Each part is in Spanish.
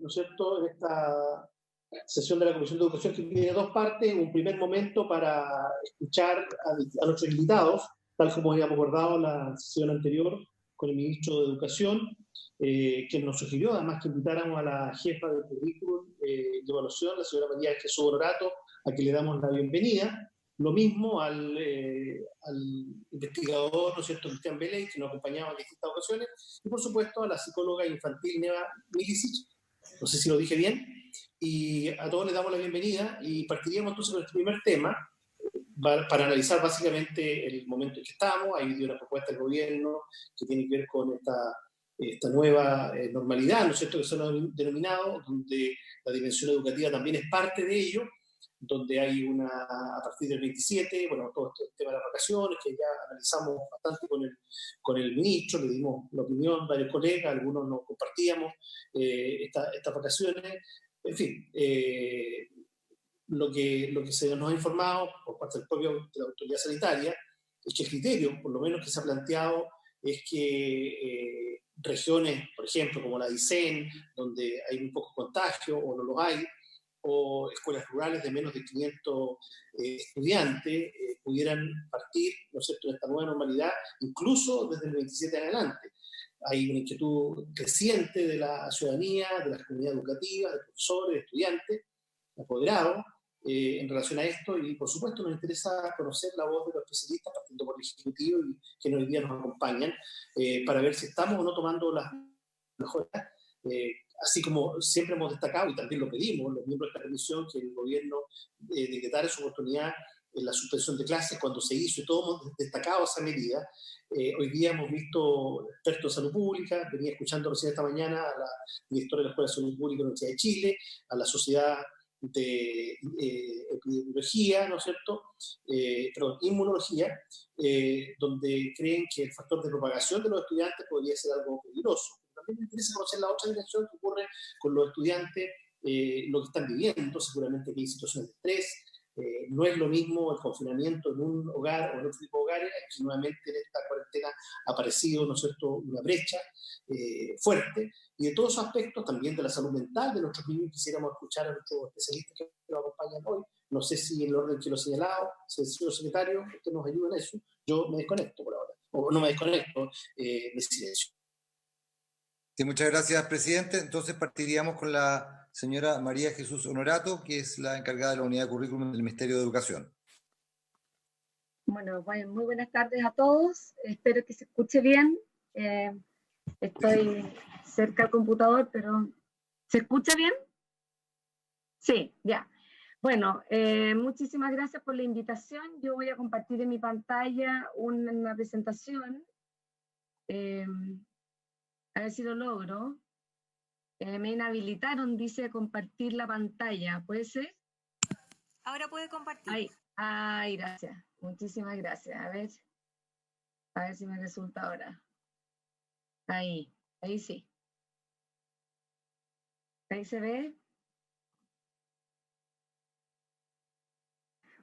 ¿no es cierto?, en esta sesión de la Comisión de Educación, que tiene dos partes. Un primer momento para escuchar a nuestros invitados, tal como habíamos acordado en la sesión anterior con el ministro de Educación, que nos sugirió además que invitáramos a la jefa del currículum de evaluación, la señora María Jesús Honorato, a que le damos la bienvenida. Lo mismo al investigador, ¿no es cierto?, Cristian Beley, que nos acompañaba en distintas ocasiones, y por supuesto a la psicóloga infantil Neva Milicic, no sé si lo dije bien, y a todos les damos la bienvenida y partiríamos entonces con este primer tema para analizar básicamente el momento en que estamos. Hay una propuesta del gobierno que tiene que ver con esta nueva normalidad, ¿no es cierto?, que se ha denominado, donde la dimensión educativa también es parte de ello, donde hay a partir del 27, bueno, todo este tema de las vacaciones, que ya analizamos bastante con el ministro, le dimos la opinión, varios colegas, algunos no compartíamos estas vacaciones. En fin, lo que se nos ha informado por parte de la autoridad sanitaria es que el criterio, por lo menos que se ha planteado, es que regiones, por ejemplo, como la de Aysén, donde hay muy pocos contagios o no los hay, o escuelas rurales de menos de 500 estudiantes, pudieran partir, ¿no es cierto?, de esta nueva normalidad, incluso desde el 27 en adelante. Hay una inquietud creciente de la ciudadanía, de las comunidades educativas, de profesores, de estudiantes, de apoderados, en relación a esto, y por supuesto nos interesa conocer la voz de los especialistas, partiendo por el Ejecutivo y que hoy día nos acompañan, para ver si estamos o no tomando las mejoras. Así como siempre hemos destacado, y también lo pedimos, los miembros de la comisión, que el gobierno decretara su oportunidad en la suspensión de clases cuando se hizo, y todos hemos destacado esa medida. Hoy día hemos visto expertos de salud pública, venía escuchando recién esta mañana a la directora de la Escuela de Salud Pública de la Universidad de Chile, a la Sociedad de Epidemiología, ¿no es cierto?, perdón, Inmunología, donde creen que el factor de propagación de los estudiantes podría ser algo peligroso. También me interesa conocer la otra dimensión que ocurre con los estudiantes, lo que están viviendo. Seguramente que hay situaciones de estrés. No es lo mismo el confinamiento en un hogar o en otro tipo de hogares. Aquí nuevamente en esta cuarentena ha aparecido, ¿no es cierto?, una brecha fuerte. Y de todos esos aspectos, también de la salud mental de nuestros niños, quisiéramos escuchar a nuestros especialistas que nos acompañan hoy. No sé si en el orden que lo he señalado, señor secretario, usted nos ayuda en eso. Yo me desconecto por ahora, o no me desconecto, me silencio. Sí, muchas gracias, presidente. Entonces partiríamos con la señora María Jesús Honorato, que es la encargada de la unidad de currículum del Ministerio de Educación. Bueno, muy buenas tardes a todos. Espero que se escuche bien. Estoy cerca del computador, pero ¿se escucha bien? Sí, ya. Bueno, muchísimas gracias por la invitación. Yo voy a compartir en mi pantalla una presentación. A ver si lo logro. Me inhabilitaron, dice compartir la pantalla. ¿Puede ser? Ahora puede compartir. Ay, gracias. Muchísimas gracias. A ver si me resulta ahora. Ahí sí. Ahí se ve.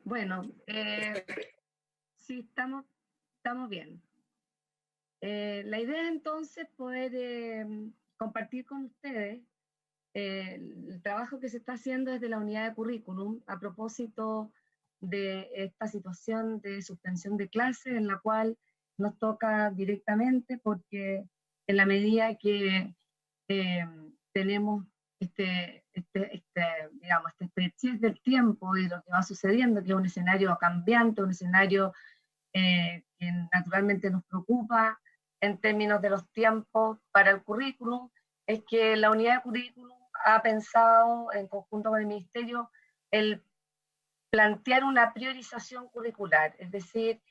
Bueno, sí, estamos bien. La idea es entonces poder compartir con ustedes el trabajo que se está haciendo desde la unidad de currículum a propósito de esta situación de suspensión de clases, en la cual nos toca directamente porque en la medida que tenemos digamos, esta estrechez del tiempo y lo que va sucediendo, que es un escenario cambiante, un escenario que naturalmente nos preocupa en términos de los tiempos para el currículum, es que la unidad de currículum ha pensado en conjunto con el Ministerio el plantear una priorización curricular, es decir,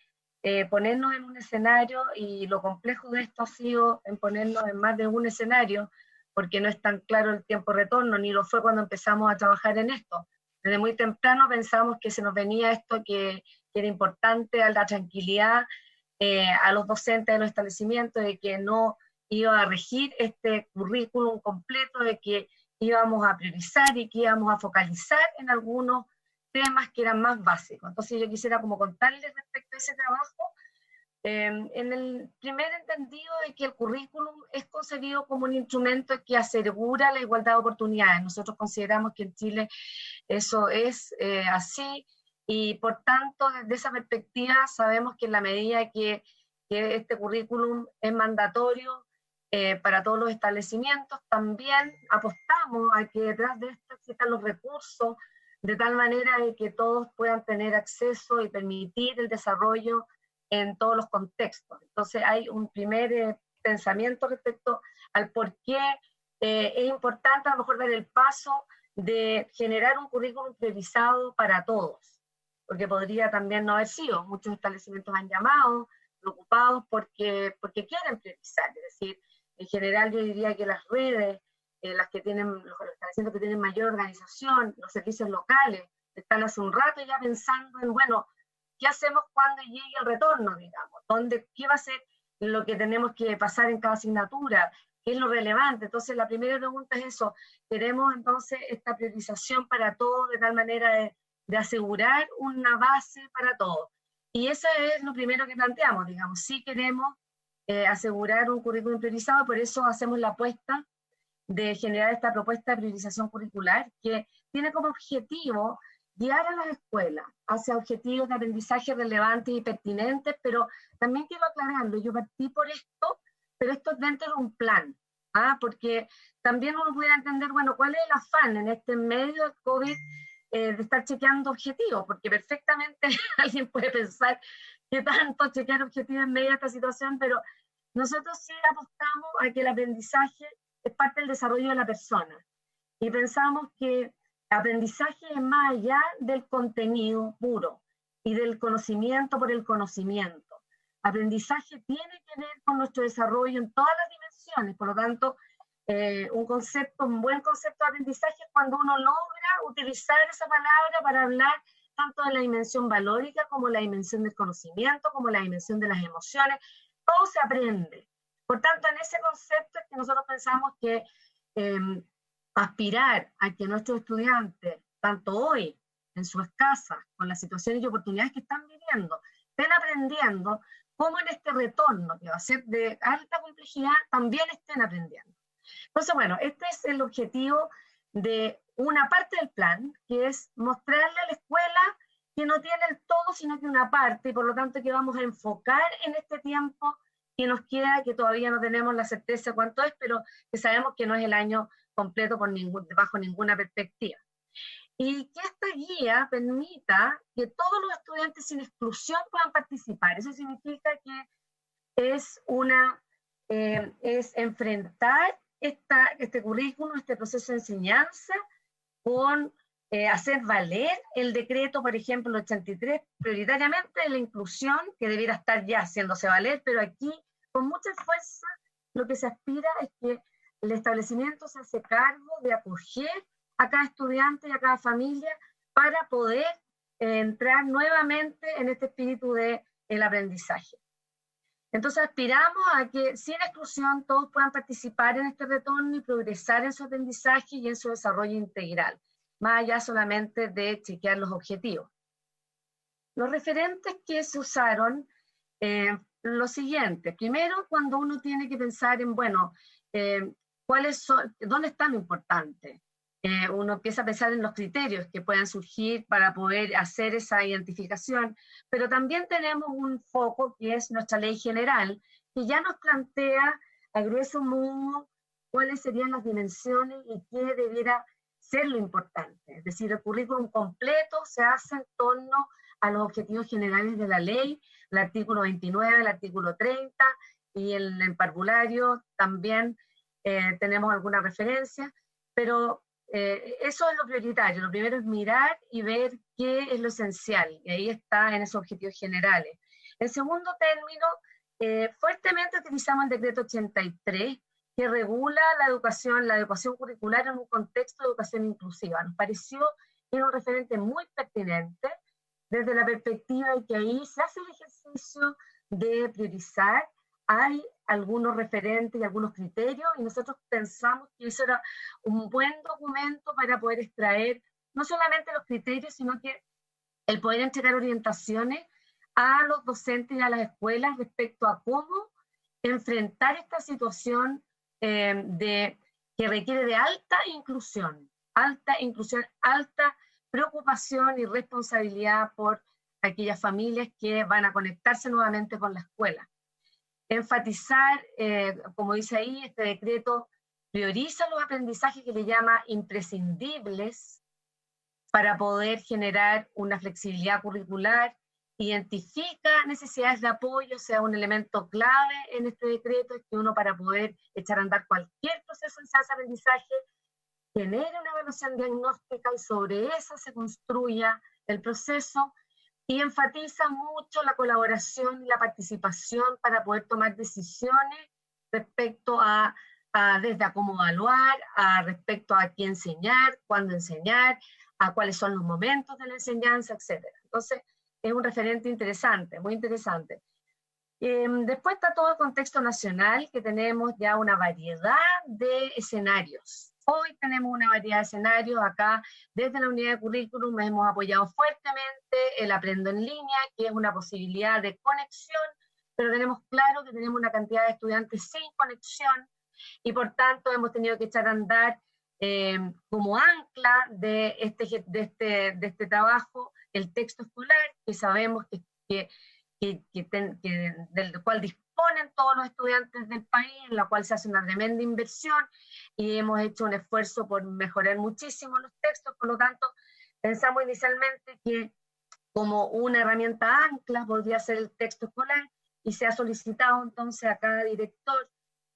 ponernos en un escenario, y lo complejo de esto ha sido en ponernos en más de un escenario, porque no es tan claro el tiempo de retorno, ni lo fue cuando empezamos a trabajar en esto. Desde muy temprano pensamos que se nos venía esto que era importante, a la tranquilidad, a los docentes de los establecimientos, de que no iba a regir este currículum completo, de que íbamos a priorizar y que íbamos a focalizar en algunos temas que eran más básicos. Entonces yo quisiera como contarles respecto a ese trabajo, En el primer entendido de que el currículum es concebido como un instrumento que asegura la igualdad de oportunidades. Nosotros consideramos que en Chile eso es así, y por tanto, desde esa perspectiva, sabemos que en la medida que este currículum es mandatorio para todos los establecimientos, también apostamos a que detrás de esto existan los recursos, de tal manera de que todos puedan tener acceso y permitir el desarrollo en todos los contextos. Entonces hay un primer pensamiento respecto al por qué es importante a lo mejor dar el paso de generar un currículum priorizado para todos, porque podría también no haber sido. Muchos establecimientos han llamado preocupados porque quieren priorizar, es decir, en general yo diría que las redes, las que tienen, los establecimientos que tienen mayor organización, los servicios locales, están hace un rato ya pensando en, bueno, ¿qué hacemos cuando llegue el retorno, digamos? ¿Qué va a ser lo que tenemos que pasar en cada asignatura? ¿Qué es lo relevante? Entonces, la primera pregunta es eso. Queremos entonces esta priorización para todos, de tal manera de asegurar una base para todos. Y eso es lo primero que planteamos, digamos. Sí queremos asegurar un currículum priorizado, por eso hacemos la apuesta de generar esta propuesta de priorización curricular, que tiene como objetivo guiar a las escuelas hacia objetivos de aprendizaje relevantes y pertinentes, pero también quiero aclararlo, yo partí por esto, pero esto es dentro de un plan, porque también uno pudiera entender, bueno, ¿cuál es el afán en este medio del COVID de estar chequeando objetivos? Porque perfectamente alguien puede pensar que tanto chequear objetivos en medio de esta situación, pero nosotros sí apostamos a que el aprendizaje es parte del desarrollo de la persona, y pensamos que aprendizaje es más allá del contenido puro y del conocimiento por el conocimiento. Aprendizaje tiene que ver con nuestro desarrollo en todas las dimensiones, por lo tanto, un buen concepto de aprendizaje es cuando uno logra utilizar esa palabra para hablar tanto de la dimensión valórica como la dimensión del conocimiento, como la dimensión de las emociones. Todo se aprende. Por tanto, en ese concepto es que nosotros pensamos que aspirar a que nuestros estudiantes, tanto hoy en sus casas, con las situaciones y oportunidades que están viviendo, estén aprendiendo, como en este retorno, que va a ser de alta complejidad, también estén aprendiendo. Entonces, bueno, este es el objetivo de una parte del plan, que es mostrarle a la escuela que no tiene el todo, sino que una parte, y por lo tanto que vamos a enfocar en este tiempo que nos queda, que todavía no tenemos la certeza de cuánto es, pero que sabemos que no es el año completo bajo ninguna perspectiva. Y que esta guía permita que todos los estudiantes sin exclusión puedan participar. Eso significa que es enfrentar este currículum, este proceso de enseñanza, con hacer valer el decreto, por ejemplo, el 83, prioritariamente de la inclusión, que debiera estar ya haciéndose valer, pero aquí, con mucha fuerza, lo que se aspira es que el establecimiento se hace cargo de acoger a cada estudiante y a cada familia para poder entrar nuevamente en este espíritu del aprendizaje. Entonces aspiramos a que sin exclusión todos puedan participar en este retorno y progresar en su aprendizaje y en su desarrollo integral, más allá solamente de chequear los objetivos. Los referentes que se usaron, lo siguiente. Primero, cuando uno tiene que pensar en, bueno, ¿dónde está lo importante? Uno empieza a pensar en los criterios que puedan surgir para poder hacer esa identificación, pero también tenemos un foco que es nuestra ley general, que ya nos plantea a grueso modo cuáles serían las dimensiones y qué debiera ser lo importante. Es decir, el currículum completo se hace en torno a los objetivos generales de la ley, el artículo 29, el artículo 30, y el parvulario también tenemos alguna referencia, pero eso es lo prioritario. Lo primero es mirar y ver qué es lo esencial, y ahí está en esos objetivos generales. En segundo término, fuertemente utilizamos el decreto 83, que regula la educación curricular en un contexto de educación inclusiva. Nos pareció que era un referente muy pertinente desde la perspectiva de que ahí se hace el ejercicio de priorizar. Hay algunos referentes y algunos criterios, y nosotros pensamos que eso era un buen documento para poder extraer no solamente los criterios, sino que el poder entregar orientaciones a los docentes y a las escuelas respecto a cómo enfrentar esta situación que requiere de alta inclusión, alta preocupación y responsabilidad por aquellas familias que van a conectarse nuevamente con la escuela. Enfatizar, como dice ahí, este decreto prioriza los aprendizajes que le llama imprescindibles para poder generar una flexibilidad curricular, identifica necesidades de apoyo, sea un elemento clave en este decreto, es que uno para poder echar a andar cualquier proceso de aprendizaje genere una evaluación diagnóstica y sobre eso se construya el proceso, y enfatiza mucho la colaboración y la participación para poder tomar decisiones respecto a desde a cómo evaluar, respecto a qué enseñar, cuándo enseñar, a cuáles son los momentos de la enseñanza, etc. Entonces, es un referente interesante, muy interesante. Después está todo el contexto nacional, que tenemos ya una variedad de escenarios. Hoy tenemos una variedad de escenarios. Acá, desde la unidad de currículum, hemos apoyado fuertemente el Aprendo en Línea, que es una posibilidad de conexión, pero tenemos claro que tenemos una cantidad de estudiantes sin conexión, y por tanto hemos tenido que echar a andar como ancla de este trabajo el texto escolar, que sabemos del cual disponen todos los estudiantes del país, en la cual se hace una tremenda inversión, y hemos hecho un esfuerzo por mejorar muchísimo los textos. Por lo tanto, pensamos inicialmente que como una herramienta ancla podría ser el texto escolar, y se ha solicitado entonces a cada director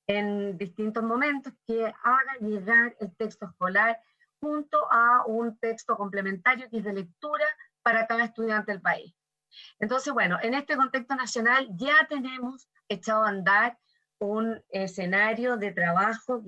en distintos momentos que haga llegar el texto escolar junto a un texto complementario que es de lectura para cada estudiante del país. Entonces, bueno, en este contexto nacional ya tenemos echado a andar un escenario de trabajo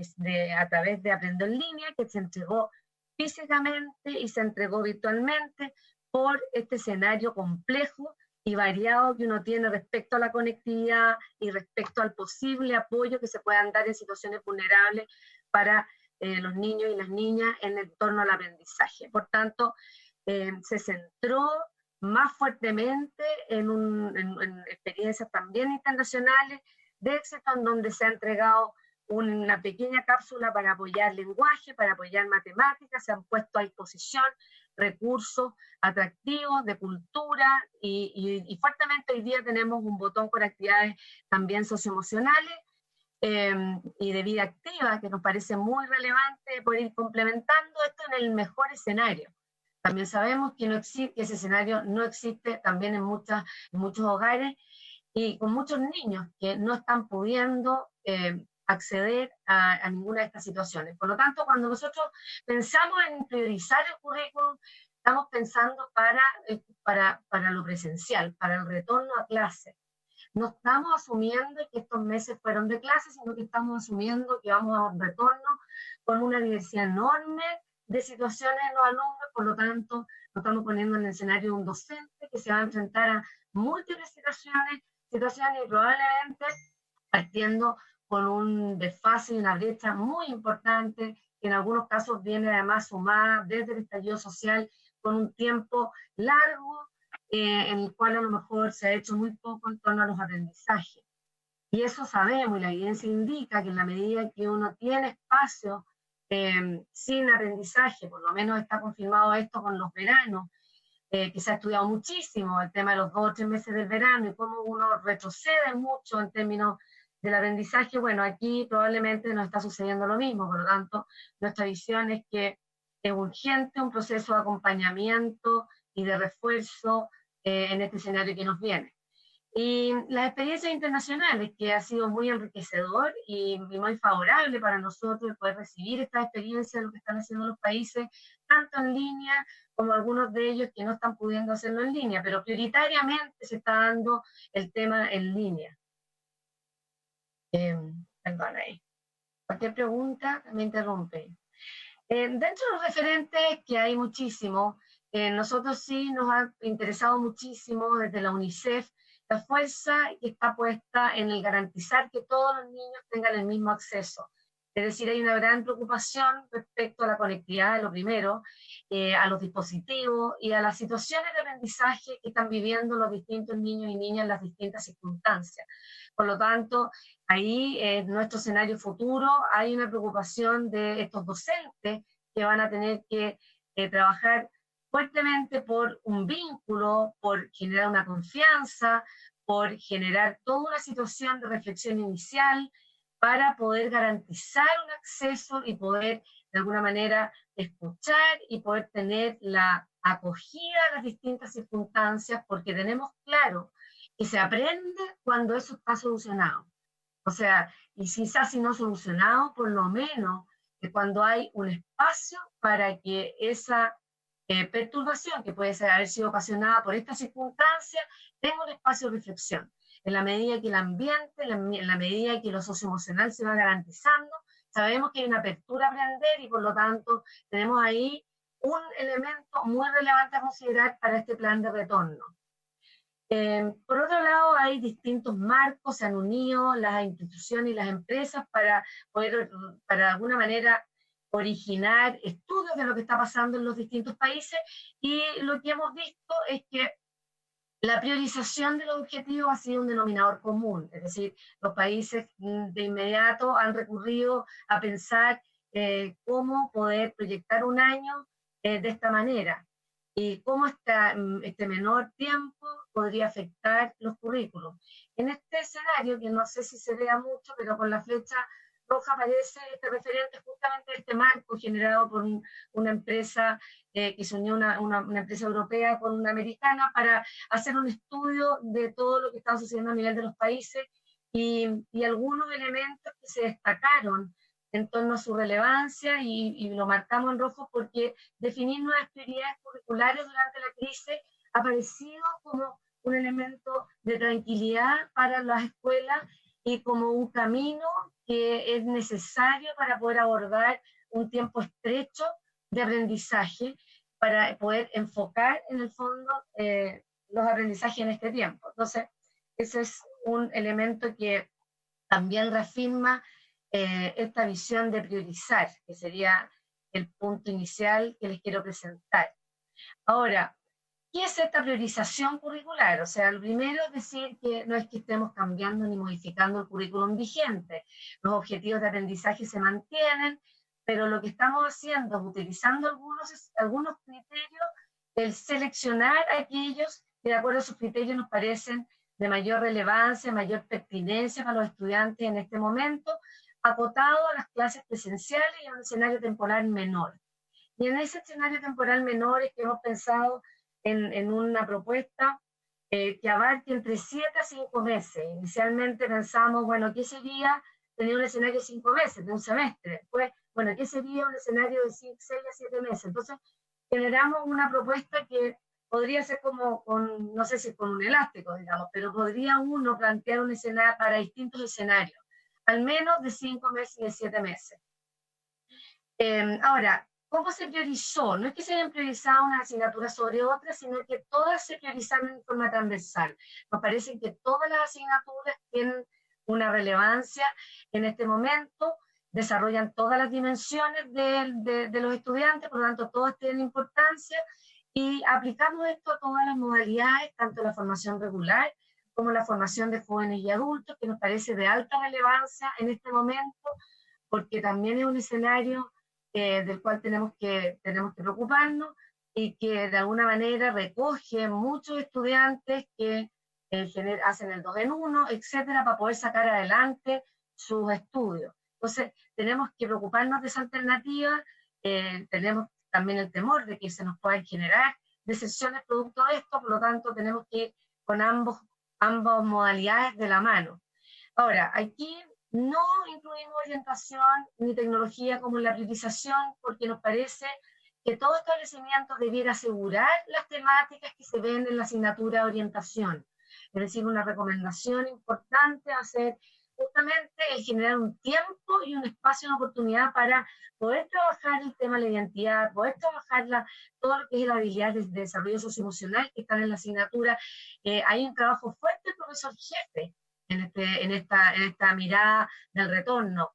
a través de Aprendo en Línea, que se entregó físicamente y se entregó virtualmente por este escenario complejo y variado que uno tiene respecto a la conectividad y respecto al posible apoyo que se puedan dar en situaciones vulnerables para los niños y las niñas en el torno al aprendizaje. Por tanto, se centró más fuertemente en experiencias también internacionales de éxito, en donde se ha entregado una pequeña cápsula para apoyar lenguaje, para apoyar matemáticas, se han puesto a disposición recursos atractivos de cultura, y fuertemente hoy día tenemos un botón con actividades también socioemocionales y de vida activa, que nos parece muy relevante por ir complementando esto en el mejor escenario. También sabemos que ese escenario no existe también en muchos hogares y con muchos niños que no están pudiendo acceder a ninguna de estas situaciones. Por lo tanto, cuando nosotros pensamos en priorizar el currículum, estamos pensando para lo presencial, para el retorno a clase. No estamos asumiendo que estos meses fueron de clase, sino que estamos asumiendo que vamos a un retorno con una diversidad enorme de situaciones en los alumnos. Por lo tanto, nos estamos poniendo en el escenario de un docente que se va a enfrentar a múltiples situaciones y probablemente partiendo con un desfase y una brecha muy importante, que en algunos casos viene además sumada desde el estallido social con un tiempo largo en el cual a lo mejor se ha hecho muy poco en torno a los aprendizajes. Y eso sabemos, y la evidencia indica que en la medida que uno tiene espacio sin aprendizaje, por lo menos está confirmado esto con los veranos, que se ha estudiado muchísimo el tema de los 2 o 3 meses del verano y cómo uno retrocede mucho en términos del aprendizaje. Bueno, aquí probablemente no está sucediendo lo mismo, por lo tanto, nuestra visión es que es urgente un proceso de acompañamiento y de refuerzo en este escenario que nos viene. Y las experiencias internacionales, que ha sido muy enriquecedor y muy favorable para nosotros poder recibir estas experiencias de lo que están haciendo los países, tanto en línea como algunos de ellos que no están pudiendo hacerlo en línea, pero prioritariamente se está dando el tema en línea. Perdón ahí. Cualquier pregunta me interrumpe. Dentro de los referentes, que hay muchísimos, nosotros sí nos ha interesado muchísimo desde la UNICEF la fuerza que está puesta en el garantizar que todos los niños tengan el mismo acceso. Es decir, hay una gran preocupación respecto a la conectividad, lo primero, a los dispositivos y a las situaciones de aprendizaje que están viviendo los distintos niños y niñas en las distintas circunstancias. Por lo tanto, ahí en nuestro escenario futuro hay una preocupación de estos docentes que van a tener que trabajar fuertemente por un vínculo, por generar una confianza, por generar toda una situación de reflexión inicial para poder garantizar un acceso y poder de alguna manera escuchar y poder tener la acogida a las distintas circunstancias, porque tenemos claro que se aprende cuando eso está solucionado. O sea, y quizás si no solucionado, por lo menos que cuando hay un espacio para que esa perturbación, que puede haber sido ocasionada por esta circunstancia, tenga un espacio de reflexión. En la medida que el ambiente, en la medida que lo socioemocional se va garantizando, sabemos que hay una apertura a aprender y por lo tanto tenemos ahí un elemento muy relevante a considerar para este plan de retorno. Por otro lado, hay distintos marcos, se han unido las instituciones y las empresas para poder, para de alguna manera, originar estudios de lo que está pasando en los distintos países, y lo que hemos visto es que la priorización de los objetivos ha sido un denominador común, es decir, los países de inmediato han recurrido a pensar cómo poder proyectar un año de esta manera y cómo este menor tiempo podría afectar los currículos. En este escenario, que no sé si se vea mucho, pero con la flecha roja aparece este referente justamente de este marco generado por una empresa que se unió, una empresa europea con una americana, para hacer un estudio de todo lo que estaba sucediendo a nivel de los países y algunos elementos que se destacaron en torno a su relevancia, y lo marcamos en rojo porque definir nuevas prioridades curriculares durante la crisis ha aparecido como un elemento de tranquilidad para las escuelas y como un camino que es necesario para poder abordar un tiempo estrecho de aprendizaje, para poder enfocar en el fondo los aprendizajes en este tiempo. Entonces, ese es un elemento que también reafirma esta visión de priorizar, que sería el punto inicial que les quiero presentar. Ahora, ¿qué es esta priorización curricular? O sea, lo primero es decir que no es que estemos cambiando ni modificando el currículum vigente. Los objetivos de aprendizaje se mantienen, pero lo que estamos haciendo es utilizando algunos criterios, el seleccionar aquellos que de acuerdo a sus criterios nos parecen de mayor relevancia, mayor pertinencia para los estudiantes en este momento, acotado a las clases presenciales y a un escenario temporal menor. Y en ese escenario temporal menor es que hemos pensado en una propuesta que abarque entre 7 a 5 meses. Inicialmente pensamos, bueno, ¿qué sería tener un escenario de 5 meses, de un semestre? Después, bueno, ¿qué sería un escenario de 6 a 7 meses? Entonces, generamos una propuesta que podría ser como, no sé si con un elástico, digamos, pero podría uno plantear un escenario para distintos escenarios, al menos de 5 meses y de 7 meses. Ahora, ¿cómo se priorizó? No es que se hayan priorizado unas asignaturas sobre otras, sino que todas se priorizaron en forma transversal. Nos parece que todas las asignaturas tienen una relevancia en este momento, desarrollan todas las dimensiones de los estudiantes, por lo tanto todas tienen importancia, y aplicamos esto a todas las modalidades, tanto la formación regular como la formación de jóvenes y adultos, que nos parece de alta relevancia en este momento, porque también es un escenario del cual tenemos que preocuparnos, y que de alguna manera recoge muchos estudiantes que hacen el 2 en 1, etcétera, para poder sacar adelante sus estudios. Entonces, tenemos que preocuparnos de esa alternativa. Tenemos también el temor de que se nos puedan generar deserciones producto de esto, por lo tanto, tenemos que ir con ambas modalidades de la mano. Ahora, aquí no incluimos orientación ni tecnología como en la priorización, porque nos parece que todo establecimiento debiera asegurar las temáticas que se ven en la asignatura de orientación. Es decir, una recomendación importante va a ser justamente el generar un tiempo y un espacio, una oportunidad para poder trabajar el tema de la identidad, poder trabajar todo lo que es la habilidad de desarrollo socioemocional que están en la asignatura. Hay un trabajo fuerte del profesor jefe en esta mirada del retorno.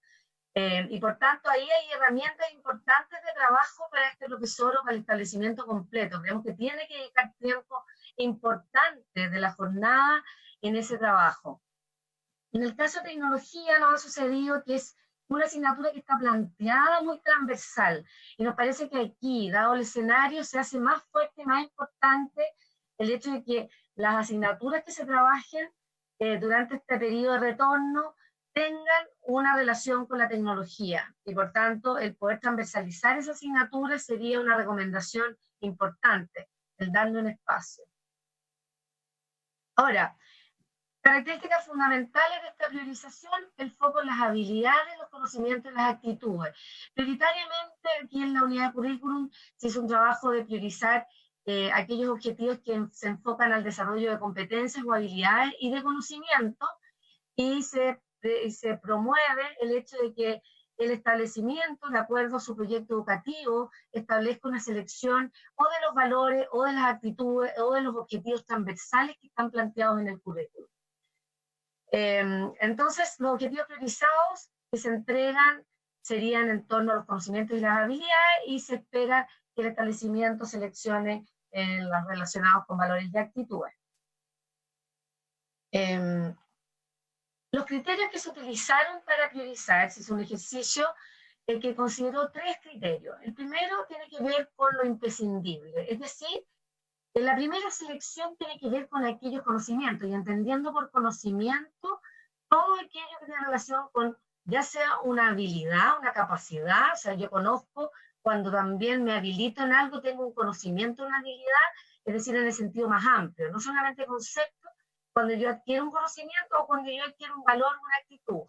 Y por tanto, ahí hay herramientas importantes de trabajo para este profesor o para el establecimiento completo. Creemos que tiene que dedicar tiempo importante de la jornada en ese trabajo. En el caso de tecnología nos ha sucedido que es una asignatura que está planteada muy transversal, y nos parece que aquí, dado el escenario, se hace más fuerte y más importante el hecho de que las asignaturas que se trabajen durante este periodo de retorno tengan una relación con la tecnología, y por tanto el poder transversalizar esa asignatura sería una recomendación importante, el darle un espacio. Ahora, características fundamentales de esta priorización, el foco en las habilidades, los conocimientos y las actitudes. Prioritariamente aquí en la unidad de currículum se hizo un trabajo de priorizar aquellos objetivos que se enfocan al desarrollo de competencias o habilidades y de conocimiento, y se promueve el hecho de que el establecimiento, de acuerdo a su proyecto educativo, establezca una selección o de los valores, o de las actitudes, o de los objetivos transversales que están planteados en el currículum. Entonces, los objetivos priorizados que se entregan serían en torno a los conocimientos y las habilidades, y se espera que el establecimiento seleccione los relacionados con valores y actitudes. Los criterios que se utilizaron para priorizar, se hizo un ejercicio que consideró 3 criterios. El primero tiene que ver con lo imprescindible, es decir, en la primera selección tiene que ver con aquellos conocimientos, y entendiendo por conocimiento todo aquello que tiene relación con ya sea una habilidad, una capacidad, o sea, yo conozco cuando también me habilito en algo, tengo un conocimiento, una habilidad, es decir, en el sentido más amplio, no solamente conceptos, cuando yo adquiero un conocimiento o cuando yo adquiero un valor, una actitud.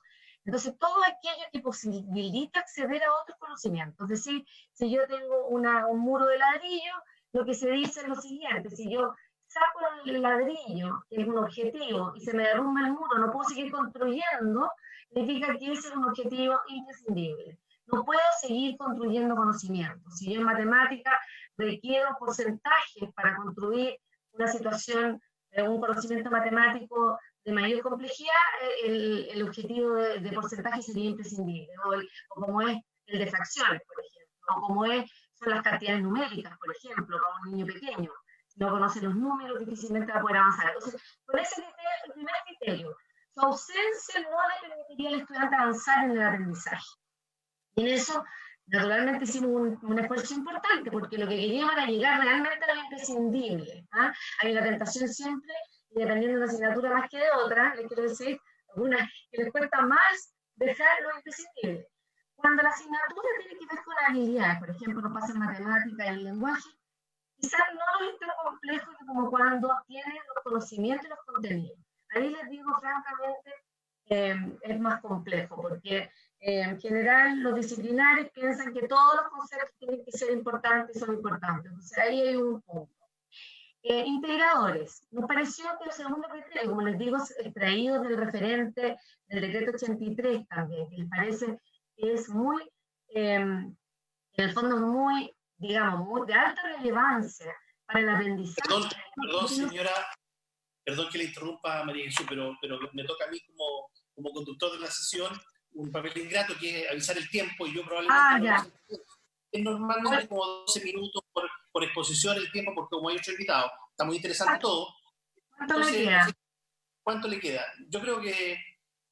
Entonces, todo aquello que posibilita acceder a otros conocimientos, es decir, si yo tengo un muro de ladrillo, lo que se dice es lo siguiente: si yo saco el ladrillo, que es un objetivo, y se me derrumba el muro, no puedo seguir construyendo, significa que ese es un objetivo imprescindible. No puedo seguir construyendo conocimiento. Si yo en matemática requiero porcentajes para construir una situación, un conocimiento matemático de mayor complejidad, el objetivo de porcentaje sería imprescindible, o como es el de fracciones, por ejemplo, o como son las cantidades numéricas, por ejemplo, para un niño pequeño. Si no conoce los números, difícilmente va a poder avanzar. Entonces, con ese criterio, el primer criterio, su ausencia no le permitiría al estudiante avanzar en el aprendizaje. Y en eso, naturalmente, hicimos un esfuerzo importante, porque lo que queríamos era llegar realmente a lo imprescindible. Hay una tentación siempre, y dependiendo de una asignatura más que de otra, les quiero decir, algunas que les cuesta más dejar lo imprescindible. Cuando la asignatura tiene que ver con habilidades, por ejemplo, nos pasa en matemática y en lenguaje, quizás no es tan complejo como cuando tienen los conocimientos y los contenidos. Ahí les digo francamente, es más complejo, porque en general los disciplinares piensan que todos los conceptos tienen que ser importantes y son importantes. Entonces ahí hay un punto. Integradores. Nos pareció que el segundo criterio, como les digo, extraído del referente del decreto 83 también, que les parece que es muy, en el fondo muy, digamos, muy de alta relevancia para el aprendizaje. Perdón, señora, perdón que le interrumpa, María Jesús, pero me toca a mí como conductor de la sesión un papel ingrato, que es avisar el tiempo, y yo probablemente es normalmente como 12 minutos por exposición el tiempo, porque como hay 8 invitados, está muy interesante todo. ¿Cuánto le queda? ¿Cuánto le queda? Yo creo que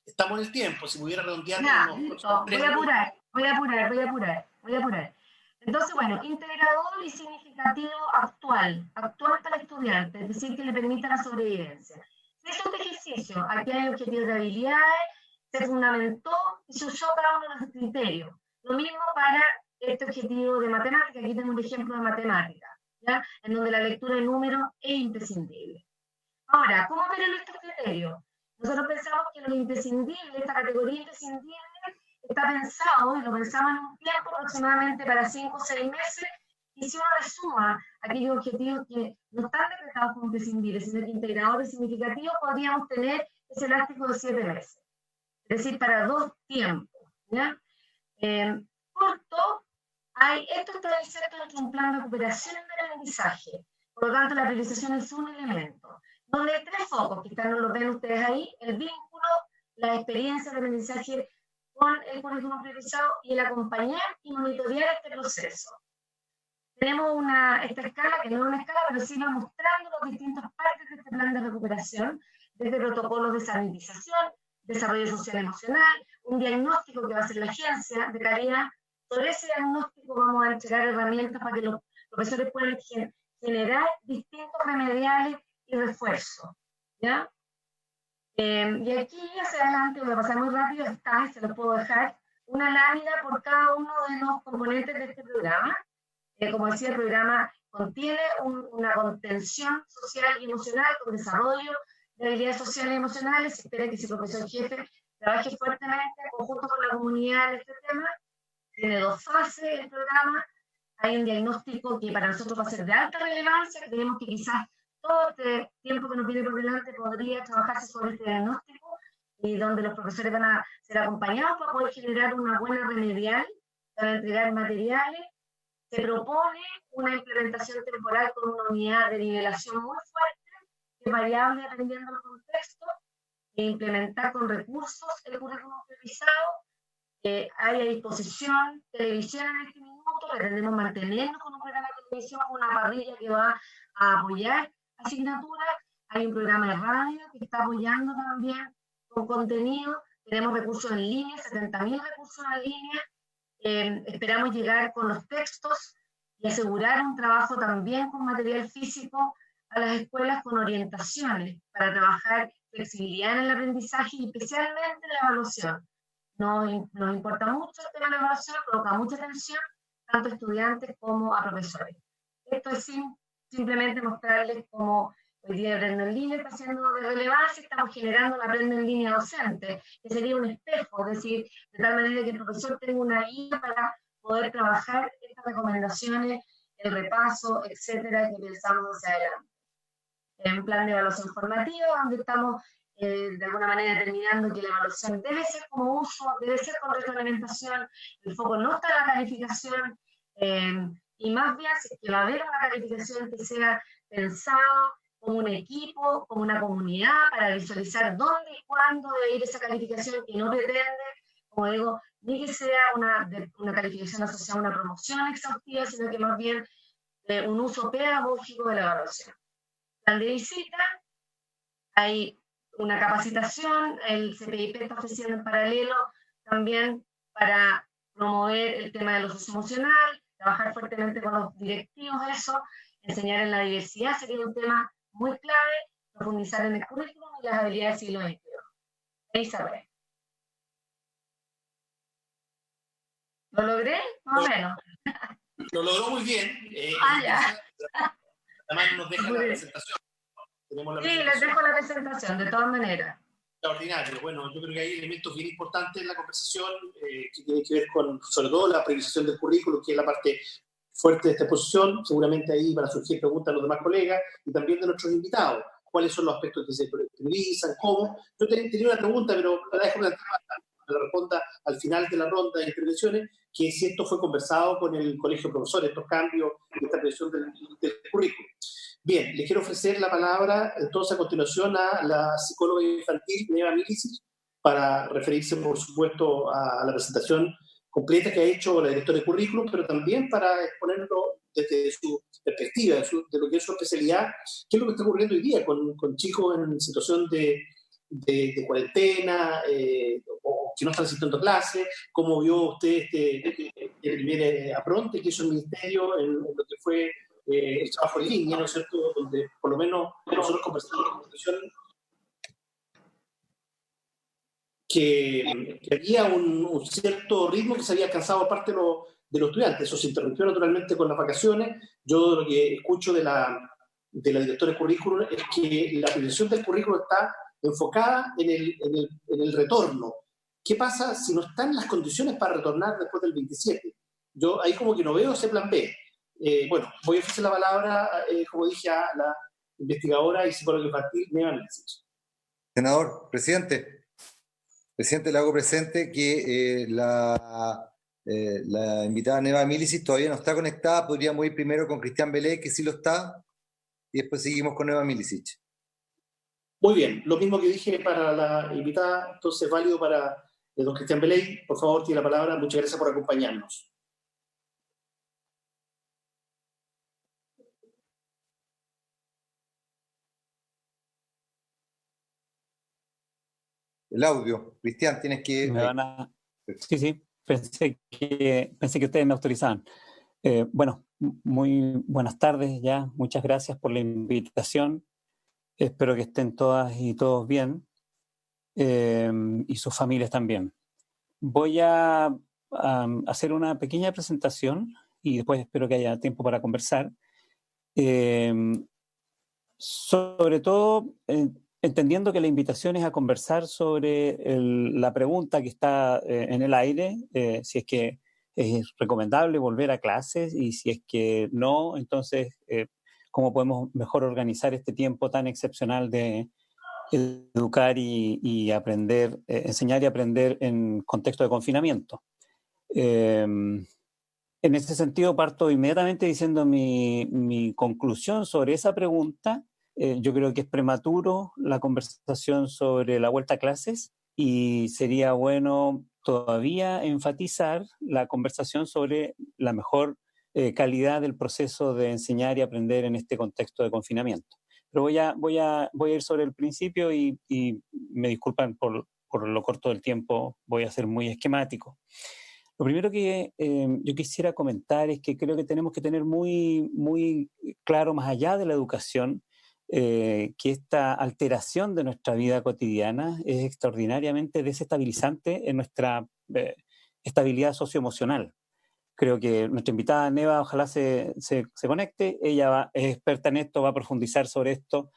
estamos en el tiempo, si pudiera redondear. Voy a apurar. Entonces, bueno, integrador y significativo actual para el estudiante, es decir, que le permita la sobrevivencia. Se hizo este ejercicio, aquí hay objetivos de habilidades, se fundamentó y se usó cada uno de los criterios. Lo mismo para este objetivo de matemática, aquí tengo un ejemplo de matemática, ¿ya? En donde la lectura de números es imprescindible. Ahora, ¿cómo operan estos criterios? Nosotros pensamos que lo imprescindible, esta categoría imprescindible, está pensado, y lo pensamos en un tiempo aproximadamente para 5 o 6 meses, y si uno resuma aquellos objetivos que no están decretados como imprescindibles, sino que integradores significativos, podríamos tener ese elástico de 7 meses. Es decir, para 2 tiempos, ¿ya? Corto, esto está inserto dentro de un plan de recuperación del aprendizaje. Por lo tanto, la priorización es un elemento. Donde hay 3 focos, que lo ven ustedes ahí: el vínculo, la experiencia de aprendizaje con el currículum priorizado y el acompañar y monitorear este proceso. Tenemos esta escala, que no es una escala, pero sí va mostrando las distintas partes de este plan de recuperación, desde protocolos de sanitización, desarrollo social emocional, un diagnóstico que va a hacer la agencia de calidad. Sobre ese diagnóstico vamos a entregar herramientas para que los profesores puedan generar distintos remediales y refuerzos, ¿ya? Y aquí hacia adelante, voy a pasar muy rápido, está, y se lo puedo dejar, una lámina por cada uno de los componentes de este programa. Como decía, el programa contiene una contención social y emocional con desarrollo de habilidades sociales y emocionales. Se espera que si el profesor jefe trabaje fuertemente en conjunto con la comunidad en este tema. Tiene 2 fases el programa. Hay un diagnóstico que para nosotros va a ser de alta relevancia, que creemos que quizás todo este tiempo que nos viene por delante podría trabajarse sobre este diagnóstico y donde los profesores van a ser acompañados para poder generar una buena remedial, para entregar materiales. Se propone una implementación temporal con una unidad de nivelación muy fuerte, que es variable dependiendo del contexto, e implementar con recursos el currículum priorizado. Hay a disposición televisión en este minuto, pretendemos mantenernos con un programa de televisión, una parrilla que va a apoyar asignaturas. Hay un programa de radio que está apoyando también con contenido. Tenemos recursos en línea, 70.000 recursos en línea. Esperamos llegar con los textos y asegurar un trabajo también con material físico a las escuelas con orientaciones para trabajar flexibilidad en el aprendizaje y especialmente en la evaluación. Nos importa mucho el tema de la evaluación, provoca mucha tensión tanto a estudiantes como a profesores. Esto es simplemente mostrarles cómo hoy día Aprendo en Línea está siendo de relevancia. Estamos generando una Aprendo en Línea docente, que sería un espejo, es decir, de tal manera que el profesor tenga una guía para poder trabajar estas recomendaciones, el repaso, etcétera, que pensamos hacia adelante. En un plan de evaluación formativa, donde estamos de alguna manera determinando que la evaluación debe ser como uso, debe ser con retroalimentación, el foco no está en la calificación, y más bien si es que va a haber una calificación que sea pensado como un equipo, como una comunidad, para visualizar dónde y cuándo debe ir esa calificación, que no pretende, como digo, ni que sea una calificación asociada a una promoción exhaustiva, sino que más bien un uso pedagógico de la evaluación. Plan de visita, hay una capacitación, el CPIP está ofreciendo en paralelo también para promover el tema de lo socioemocional, trabajar fuertemente con los directivos de eso, enseñar en la diversidad sería un tema muy clave, profundizar en el currículum y las habilidades del siglo XXI. Isabel. ¿Lo logré? Más o menos. Lo logró muy bien. Ya. Además nos deja la presentación. Tenemos la presentación. Les dejo la presentación, de todas maneras. Extraordinario. Bueno, yo creo que hay elementos bien importantes en la conversación que tienen que ver con, sobre todo, la priorización del currículo, que es la parte fuerte de esta exposición. Seguramente ahí van a surgir preguntas de los demás colegas y también de nuestros invitados. ¿Cuáles son los aspectos que se priorizan? ¿Cómo? Yo tenía una pregunta, pero la dejo planteada para que la responda al final de la ronda de intervenciones, que si esto fue conversado con el Colegio de Profesores, estos cambios, esta previsión del currículo. Bien, le quiero ofrecer la palabra entonces a continuación a la psicóloga infantil Neva Milicic para referirse, por supuesto, a la presentación completa que ha hecho la directora de currículum, pero también para exponerlo desde su perspectiva, de lo que es su especialidad, qué es lo que está ocurriendo hoy día con chicos en situación de cuarentena, o que no están asistiendo a clases, cómo vio usted el primer apronte que hizo el Ministerio en lo que fue el trabajo en línea, ¿no es cierto?, donde por lo menos nosotros conversamos con la profesión que había un cierto ritmo que se había alcanzado por parte de los estudiantes. Eso se interrumpió naturalmente con las vacaciones. Yo lo que escucho de la directora de currículum es que la priorización del currículum está enfocada en el retorno. ¿Qué pasa si no están las condiciones para retornar después del 27? Yo ahí como que no veo ese plan B. Bueno, voy a ofrecer la palabra, como dije, a la investigadora y psicóloga infantil Neva Milicic. Senador, presidente, le hago presente que la invitada Neva Milicic todavía no está conectada. Podríamos ir primero con Cristian Belé, que sí lo está, y después seguimos con Neva Milicic. Muy bien, lo mismo que dije para la invitada, entonces válido para Don Cristian Beley, por favor, tiene la palabra. Muchas gracias por acompañarnos. El audio. Cristian, tienes que... Me van a... Sí, pensé que ustedes me autorizaban. Bueno, muy buenas tardes ya. Muchas gracias por la invitación. Espero que estén todas y todos bien, y sus familias también. Voy a hacer una pequeña presentación y después espero que haya tiempo para conversar. Sobre todo, entendiendo que la invitación es a conversar sobre la pregunta que está en el aire, si es que es recomendable volver a clases y si es que no, entonces, ¿cómo podemos mejor organizar este tiempo tan excepcional de educar y aprender, enseñar y aprender en contexto de confinamiento? En ese sentido, parto inmediatamente diciendo mi conclusión sobre esa pregunta. Yo creo que es prematuro la conversación sobre la vuelta a clases y sería bueno todavía enfatizar la conversación sobre la mejor calidad del proceso de enseñar y aprender en este contexto de confinamiento. Pero voy a ir sobre el principio y me disculpan por lo corto del tiempo, voy a ser muy esquemático. Lo primero que yo quisiera comentar es que creo que tenemos que tener muy, muy claro, más allá de la educación, que esta alteración de nuestra vida cotidiana es extraordinariamente desestabilizante en nuestra estabilidad socioemocional. Creo que nuestra invitada Neva ojalá se conecte, ella es experta en esto, va a profundizar sobre esto,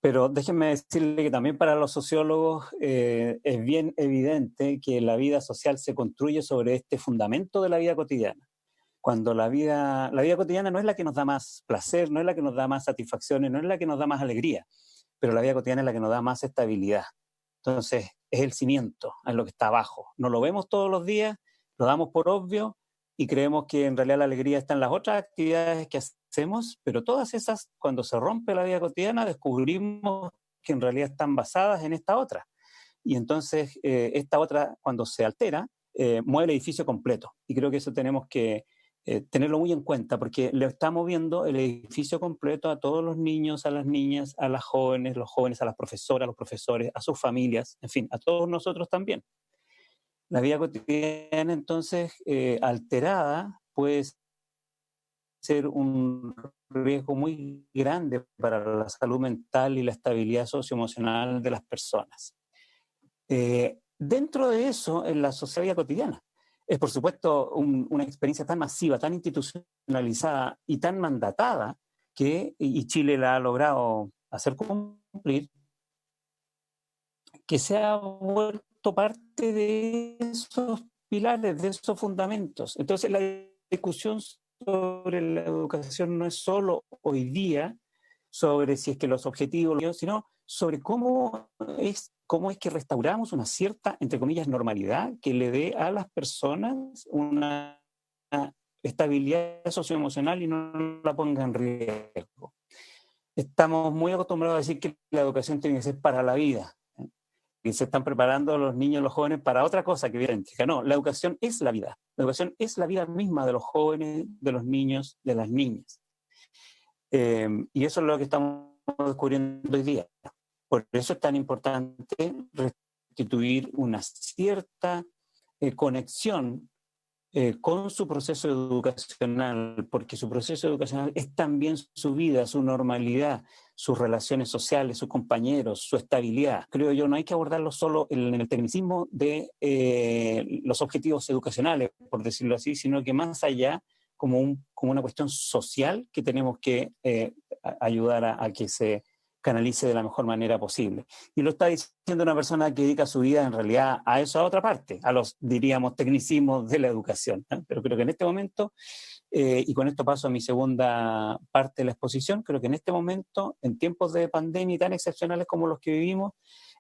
pero déjenme decirle que también para los sociólogos es bien evidente que la vida social se construye sobre este fundamento de la vida cotidiana. Cuando la vida cotidiana no es la que nos da más placer, no es la que nos da más satisfacciones, no es la que nos da más alegría, pero la vida cotidiana es la que nos da más estabilidad. Entonces, es el cimiento, es lo que está abajo. No lo vemos todos los días, lo damos por obvio y creemos que en realidad la alegría está en las otras actividades que hacemos, pero todas esas, cuando se rompe la vida cotidiana, descubrimos que en realidad están basadas en esta otra. Y entonces, esta otra, cuando se altera, mueve el edificio completo. Y creo que eso tenemos que tenerlo muy en cuenta, porque le estamos viendo el edificio completo a todos los niños, a las niñas, a las jóvenes, los jóvenes, a las profesoras, a los profesores, a sus familias, en fin, a todos nosotros también. La vida cotidiana, entonces, alterada, puede ser un riesgo muy grande para la salud mental y la estabilidad socioemocional de las personas. Dentro de eso, en la sociedad cotidiana, es por supuesto una experiencia tan masiva, tan institucionalizada y tan mandatada y Chile la ha logrado hacer cumplir, que se ha vuelto parte de esos pilares, de esos fundamentos. Entonces la discusión sobre la educación no es solo hoy día sobre si es que los objetivos, sino sobre cómo es que restauramos una cierta, entre comillas, normalidad que le dé a las personas una estabilidad socioemocional y no la ponga en riesgo. Estamos muy acostumbrados a decir que la educación tiene que ser para la vida, y se están preparando los niños y los jóvenes para otra cosa que viene. No, la educación es la vida. La educación es la vida misma de los jóvenes, de los niños, de las niñas. Y eso es lo que estamos descubriendo hoy día. Por eso es tan importante restituir una cierta conexión con su proceso educacional, porque su proceso educacional es también su vida, su normalidad, sus relaciones sociales, sus compañeros, su estabilidad. Creo yo, no hay que abordarlo solo en el tecnicismo de los objetivos educacionales, por decirlo así, sino que más allá, como una cuestión social que tenemos que ayudar a que se canalice de la mejor manera posible. Y lo está diciendo una persona que dedica su vida en realidad a eso, a otra parte, a los, diríamos, tecnicismos de la educación. Pero creo que en este momento, y con esto paso a mi segunda parte de la exposición, creo que en este momento, en tiempos de pandemia tan excepcionales como los que vivimos,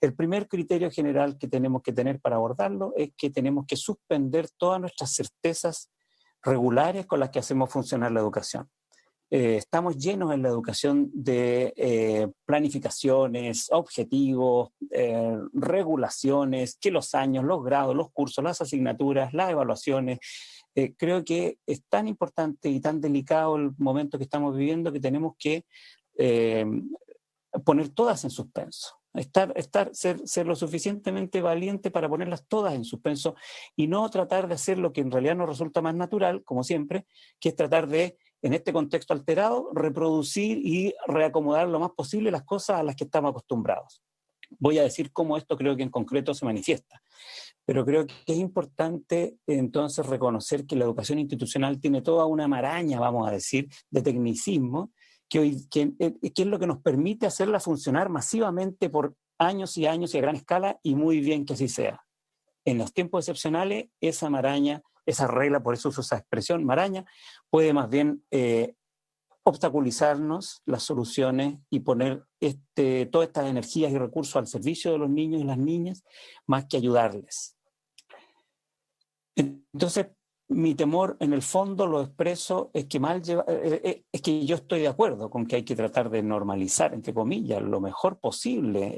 el primer criterio general que tenemos que tener para abordarlo es que tenemos que suspender todas nuestras certezas regulares con las que hacemos funcionar la educación. estamos llenos en la educación de planificaciones, objetivos, regulaciones, que los años, los grados, los cursos, las asignaturas, las evaluaciones. Creo que es tan importante y tan delicado el momento que estamos viviendo que tenemos que poner todas en suspenso. Ser lo suficientemente valiente para ponerlas todas en suspenso y no tratar de hacer lo que en realidad nos resulta más natural, como siempre, que es tratar de, en este contexto alterado, reproducir y reacomodar lo más posible las cosas a las que estamos acostumbrados. Voy a decir cómo esto creo que en concreto se manifiesta, pero creo que es importante entonces reconocer que la educación institucional tiene toda una maraña, vamos a decir, de tecnicismo, que es lo que nos permite hacerla funcionar masivamente por años y años y a gran escala, y muy bien que así sea. En los tiempos excepcionales, esa maraña, esa regla, por eso uso esa expresión, maraña, puede más bien obstaculizarnos las soluciones y poner todas estas energías y recursos al servicio de los niños y las niñas, más que ayudarles. Entonces, mi temor, en el fondo, lo expreso, es que yo estoy de acuerdo con que hay que tratar de normalizar, entre comillas, lo mejor posible,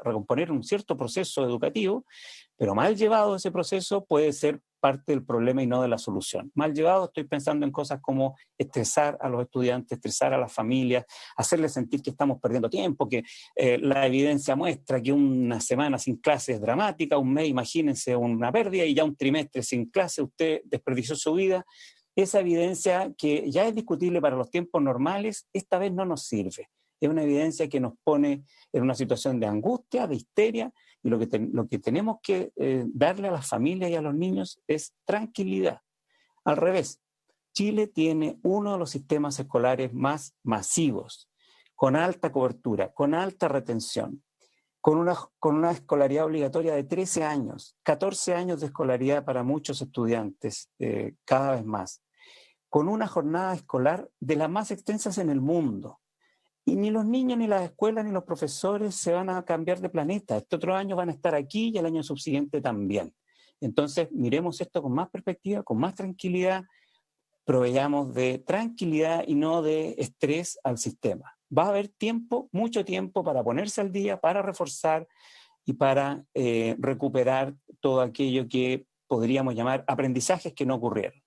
recomponer un cierto proceso educativo, pero mal llevado ese proceso puede ser parte del problema y no de la solución. Mal llevado estoy pensando en cosas como estresar a los estudiantes, estresar a las familias, hacerles sentir que estamos perdiendo tiempo, que la evidencia muestra que una semana sin clase es dramática, un mes, imagínense, una pérdida, y ya un trimestre sin clase, usted desperdició su vida. Esa evidencia, que ya es discutible para los tiempos normales, esta vez no nos sirve. Es una evidencia que nos pone en una situación de angustia, de histeria, y lo que tenemos que darle a las familias y a los niños es tranquilidad. Al revés, Chile tiene uno de los sistemas escolares más masivos, con alta cobertura, con alta retención, con una escolaridad obligatoria de 13 años, 14 años de escolaridad para muchos estudiantes, cada vez más, con una jornada escolar de las más extensas en el mundo. Y ni los niños, ni las escuelas, ni los profesores se van a cambiar de planeta. Este otro año van a estar aquí y el año subsiguiente también. Entonces, miremos esto con más perspectiva, con más tranquilidad, proveamos de tranquilidad y no de estrés al sistema. Va a haber tiempo, mucho tiempo, para ponerse al día, para reforzar y para recuperar todo aquello que podríamos llamar aprendizajes que no ocurrieron.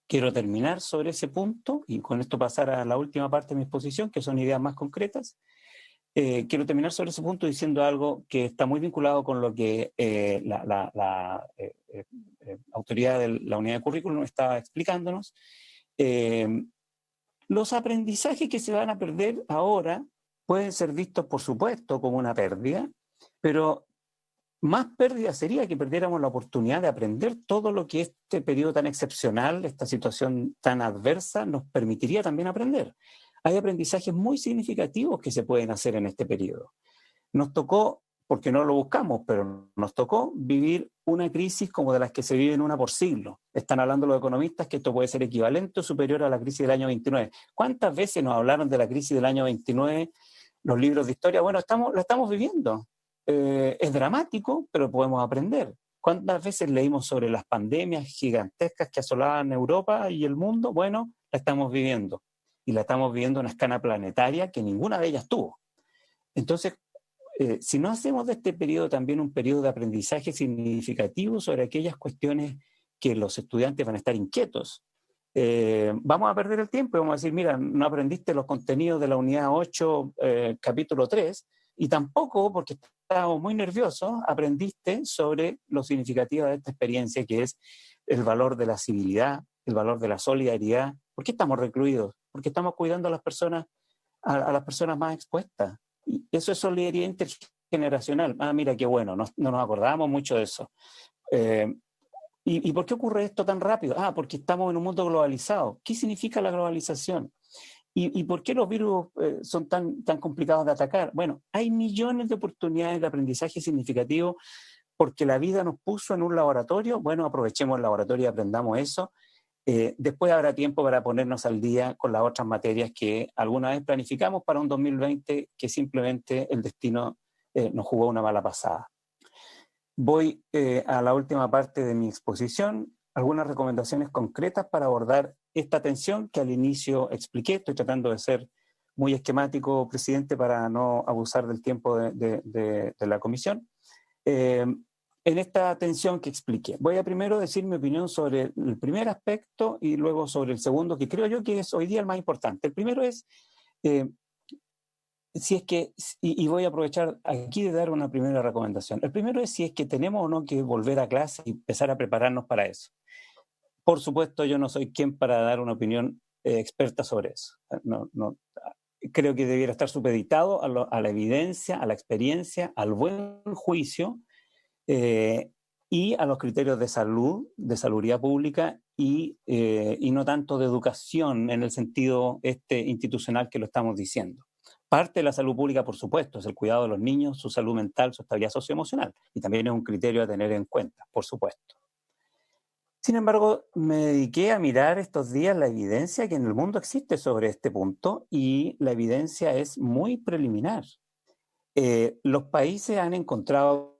Quiero terminar sobre ese punto y con esto pasar a la última parte de mi exposición, que son ideas más concretas. Quiero terminar sobre ese punto diciendo algo que está muy vinculado con lo que la autoridad de la unidad de currículum estaba explicándonos. Los aprendizajes que se van a perder ahora pueden ser vistos, por supuesto, como una pérdida, pero más pérdida sería que perdiéramos la oportunidad de aprender todo lo que este periodo tan excepcional, esta situación tan adversa, nos permitiría también aprender. Hay aprendizajes muy significativos que se pueden hacer en este periodo. Nos tocó, porque no lo buscamos, pero nos tocó vivir una crisis como de las que se viven una por siglo. Están hablando los economistas que esto puede ser equivalente o superior a la crisis del año 29. ¿Cuántas veces nos hablaron de la crisis del año 29 los libros de historia? Bueno, la estamos viviendo. Es dramático, pero podemos aprender. ¿Cuántas veces leímos sobre las pandemias gigantescas que asolaban Europa y el mundo? Bueno, la estamos viviendo. Y la estamos viviendo en una escala planetaria que ninguna de ellas tuvo. Entonces, si no hacemos de este periodo también un periodo de aprendizaje significativo sobre aquellas cuestiones que los estudiantes van a estar inquietos, vamos a perder el tiempo y vamos a decir, mira, no aprendiste los contenidos de la unidad 8, capítulo 3, y tampoco, porque estábamos muy nerviosos, aprendiste sobre lo significativo de esta experiencia, que es el valor de la civilidad, el valor de la solidaridad. ¿Por qué estamos recluidos? Porque estamos cuidando a las personas más expuestas. Y eso es solidaridad intergeneracional. Ah, mira qué bueno, no nos acordábamos mucho de eso. ¿Y por qué ocurre esto tan rápido? Ah, porque estamos en un mundo globalizado. ¿Qué significa la globalización? ¿Y por qué los virus son tan complicados de atacar? Bueno, hay millones de oportunidades de aprendizaje significativo porque la vida nos puso en un laboratorio. Bueno, aprovechemos el laboratorio y aprendamos eso. Después habrá tiempo para ponernos al día con las otras materias que alguna vez planificamos para un 2020 que simplemente el destino nos jugó una mala pasada. Voy a la última parte de mi exposición algunas recomendaciones concretas para abordar esta tensión que al inicio expliqué. Estoy tratando de ser muy esquemático, presidente, para no abusar del tiempo de la comisión. En esta tensión que expliqué, voy a primero decir mi opinión sobre el primer aspecto y luego sobre el segundo, que creo yo que es hoy día el más importante. El primero es, si es que, y voy a aprovechar aquí de dar una primera recomendación. El primero es si es que tenemos o no que volver a clase y empezar a prepararnos para eso. Por supuesto, yo no soy quien para dar una opinión experta sobre eso. Creo que debiera estar supeditado a la evidencia, a la experiencia, al buen juicio y a los criterios de salud, de salubridad pública y no tanto de educación en el sentido institucional que lo estamos diciendo. Parte de la salud pública, por supuesto, es el cuidado de los niños, su salud mental, su estabilidad socioemocional, y también es un criterio a tener en cuenta, por supuesto. Sin embargo, me dediqué a mirar estos días la evidencia que en el mundo existe sobre este punto, y la evidencia es muy preliminar. Los países han encontrado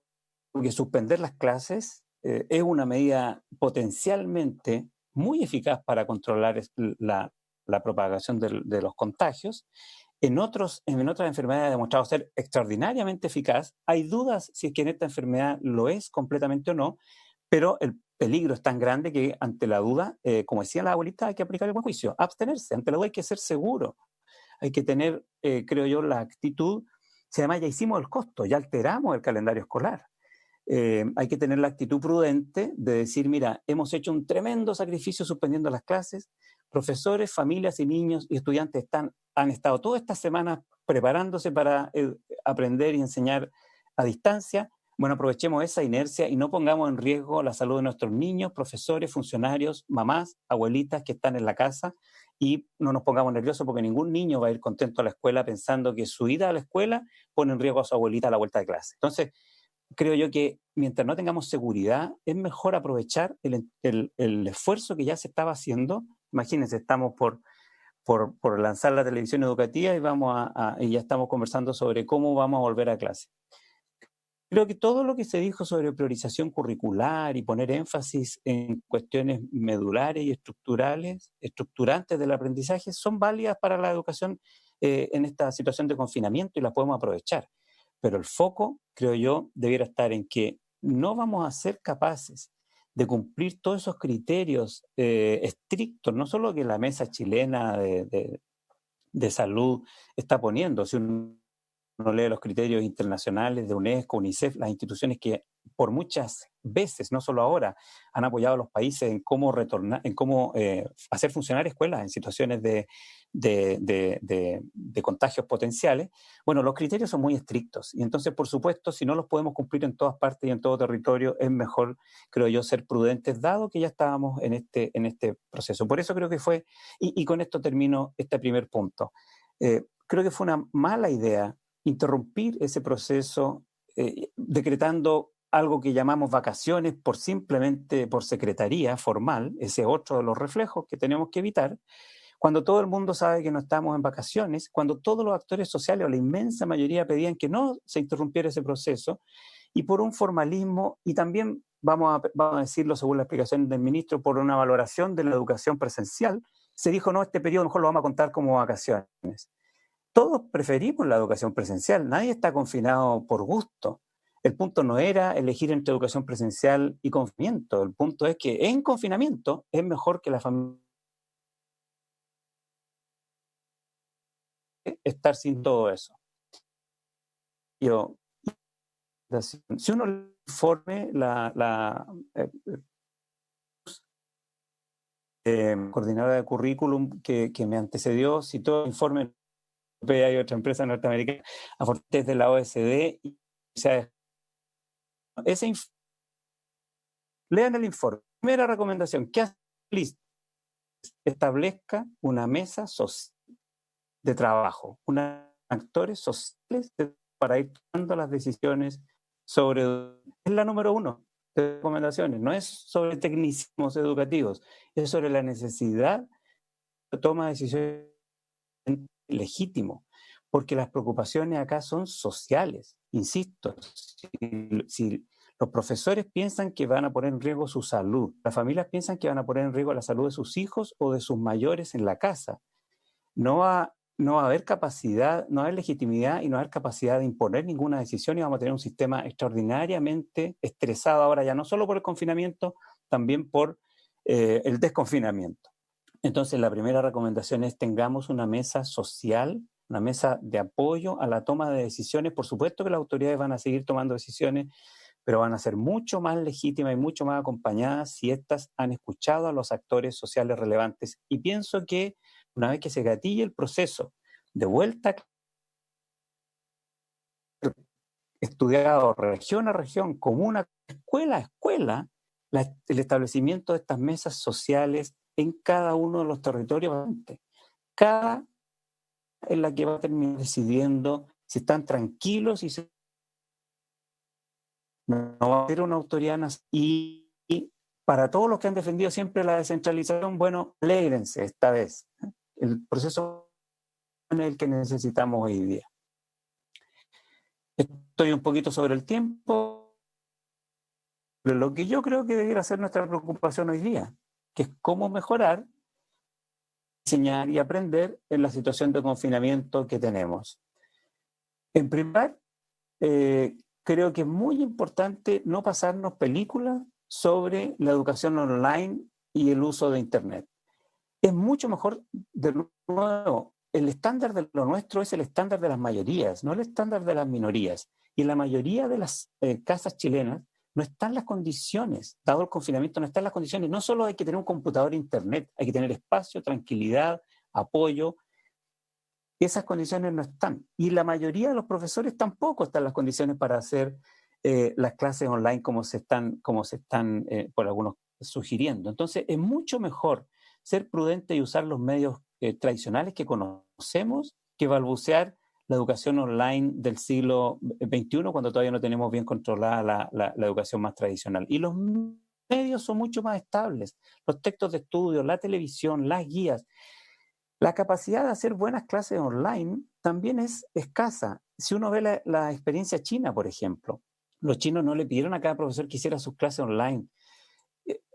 que suspender las clases es una medida potencialmente muy eficaz para controlar la propagación de los contagios. En otras enfermedades ha demostrado ser extraordinariamente eficaz. Hay dudas si es que en esta enfermedad lo es completamente o no, pero el peligro es tan grande que ante la duda, como decía la abuelita, hay que aplicar el buen juicio, abstenerse. Ante la duda hay que ser seguro. Hay que tener, creo yo, la actitud, se llama ya hicimos el costo, ya alteramos el calendario escolar. Hay que tener la actitud prudente de decir, mira, hemos hecho un tremendo sacrificio suspendiendo las clases, profesores, familias y niños y estudiantes han estado todas estas semanas preparándose para aprender y enseñar a distancia. Bueno, aprovechemos esa inercia y no pongamos en riesgo la salud de nuestros niños, profesores, funcionarios, mamás, abuelitas que están en la casa, y no nos pongamos nerviosos porque ningún niño va a ir contento a la escuela pensando que su ida a la escuela pone en riesgo a su abuelita a la vuelta de clase. Entonces, creo yo que mientras no tengamos seguridad, es mejor aprovechar el esfuerzo que ya se estaba haciendo. Imagínense, estamos por lanzar la televisión educativa y ya estamos conversando sobre cómo vamos a volver a clase. Creo que todo lo que se dijo sobre priorización curricular y poner énfasis en cuestiones medulares y estructurantes del aprendizaje, son válidas para la educación en esta situación de confinamiento y las podemos aprovechar. Pero el foco, creo yo, debiera estar en que no vamos a ser capaces de cumplir todos esos criterios estrictos, no solo que la mesa chilena de salud está poniendo. Si uno lee los criterios internacionales de UNESCO, UNICEF, las instituciones que por muchas veces, no solo ahora, han apoyado a los países en cómo hacer funcionar escuelas en situaciones de contagios potenciales. Bueno, los criterios son muy estrictos y entonces, por supuesto, si no los podemos cumplir en todas partes y en todo territorio, es mejor, creo yo, ser prudentes, dado que ya estábamos en este proceso. Por eso creo que fue, y con esto termino este primer punto, creo que fue una mala idea interrumpir ese proceso decretando algo que llamamos vacaciones simplemente por secretaría formal, ese otro de los reflejos que tenemos que evitar, cuando todo el mundo sabe que no estamos en vacaciones, cuando todos los actores sociales o la inmensa mayoría pedían que no se interrumpiera ese proceso, y por un formalismo, y también vamos a decirlo según la explicación del ministro, por una valoración de la educación presencial, se dijo, no, este periodo mejor lo vamos a contar como vacaciones. Todos preferimos la educación presencial, nadie está confinado por gusto. El punto no era elegir entre educación presencial y confinamiento, el punto es que en confinamiento es mejor que la familia estar sin todo eso. Si uno le informe coordinadora de currículum que me antecedió, citó el informe y otra empresa norteamericana, desde la OSD, y lean el informe. Primera recomendación, que establezca una mesa social de trabajo, actores sociales para ir tomando las decisiones sobre... Es la número 1 de recomendaciones, no es sobre tecnicismos educativos, es sobre la necesidad de toma de decisiones legítimo, porque las preocupaciones acá son sociales. Insisto, si Los profesores piensan que van a poner en riesgo su salud. Las familias piensan que van a poner en riesgo la salud de sus hijos o de sus mayores en la casa. No va a haber capacidad, no va a haber legitimidad y no va a haber capacidad de imponer ninguna decisión y vamos a tener un sistema extraordinariamente estresado ahora ya no solo por el confinamiento, también por el desconfinamiento. Entonces, la primera recomendación es tengamos una mesa social, una mesa de apoyo a la toma de decisiones. Por supuesto que las autoridades van a seguir tomando decisiones, pero van a ser mucho más legítimas y mucho más acompañadas si éstas han escuchado a los actores sociales relevantes. Y pienso que una vez que se gatille el proceso de vuelta estudiado región a región, comuna, escuela a escuela, el establecimiento de estas mesas sociales en cada uno de los territorios, cada en la que va a terminar decidiendo si están tranquilos y no va a ser una autoridad nacional. Y para todos los que han defendido siempre la descentralización, bueno, alégrense esta vez. El proceso es el que necesitamos hoy día. Estoy un poquito sobre el tiempo, pero lo que yo creo que debería ser nuestra preocupación hoy día, que es cómo mejorar, enseñar y aprender en la situación de confinamiento que tenemos. En primer lugar, creo que es muy importante no pasarnos películas sobre la educación online y el uso de Internet. Es mucho mejor, de nuevo, el estándar de lo nuestro es el estándar de las mayorías, no el estándar de las minorías. Y en la mayoría de las casas chilenas no están las condiciones, dado el confinamiento, no están las condiciones. No solo hay que tener un computador e Internet, hay que tener espacio, tranquilidad, apoyo. Esas condiciones no están. Y la mayoría de los profesores tampoco están en las condiciones para hacer las clases online como se están por algunos sugiriendo. Entonces, es mucho mejor ser prudente y usar los medios tradicionales que conocemos que balbucear la educación online del siglo XXI cuando todavía no tenemos bien controlada la educación más tradicional. Y los medios son mucho más estables. Los textos de estudio, la televisión, las guías. La capacidad de hacer buenas clases online también es escasa. Si uno ve la experiencia china, por ejemplo, los chinos no le pidieron a cada profesor que hiciera sus clases online.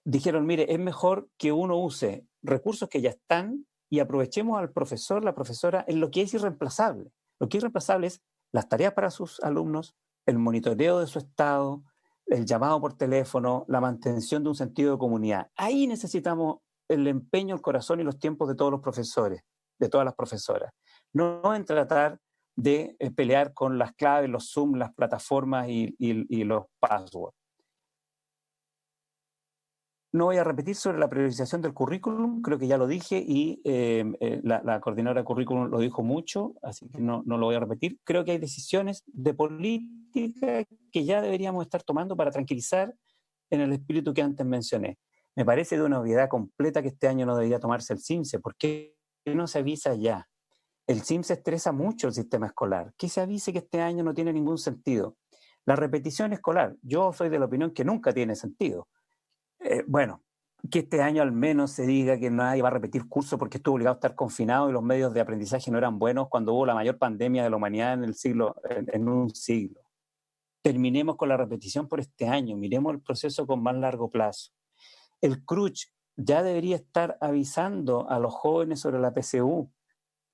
Dijeron, mire, es mejor que uno use recursos que ya están y aprovechemos al profesor, la profesora, en lo que es irreemplazable. Lo que es irreemplazable es las tareas para sus alumnos, el monitoreo de su estado, el llamado por teléfono, la mantención de un sentido de comunidad. Ahí necesitamos el empeño, el corazón y los tiempos de todos los profesores, de todas las profesoras. No en tratar de pelear con las claves, los Zoom, las plataformas y los passwords. No voy a repetir sobre la priorización del currículum, creo que ya lo dije y la coordinadora de currículum lo dijo mucho, así que no lo voy a repetir. Creo que hay decisiones de política que ya deberíamos estar tomando para tranquilizar en el espíritu que antes mencioné. Me parece de una obviedad completa que este año no debería tomarse el CIMSE. ¿Por qué no se avisa ya? El CIMSE estresa mucho el sistema escolar. Que se avise que este año no tiene ningún sentido. La repetición escolar, yo soy de la opinión que nunca tiene sentido. Bueno, que este año al menos se diga que nadie va a repetir curso porque estuvo obligado a estar confinado y los medios de aprendizaje no eran buenos cuando hubo la mayor pandemia de la humanidad en un siglo. Terminemos con la repetición por este año, miremos el proceso con más largo plazo. El CRUCH ya debería estar avisando a los jóvenes sobre la PSU.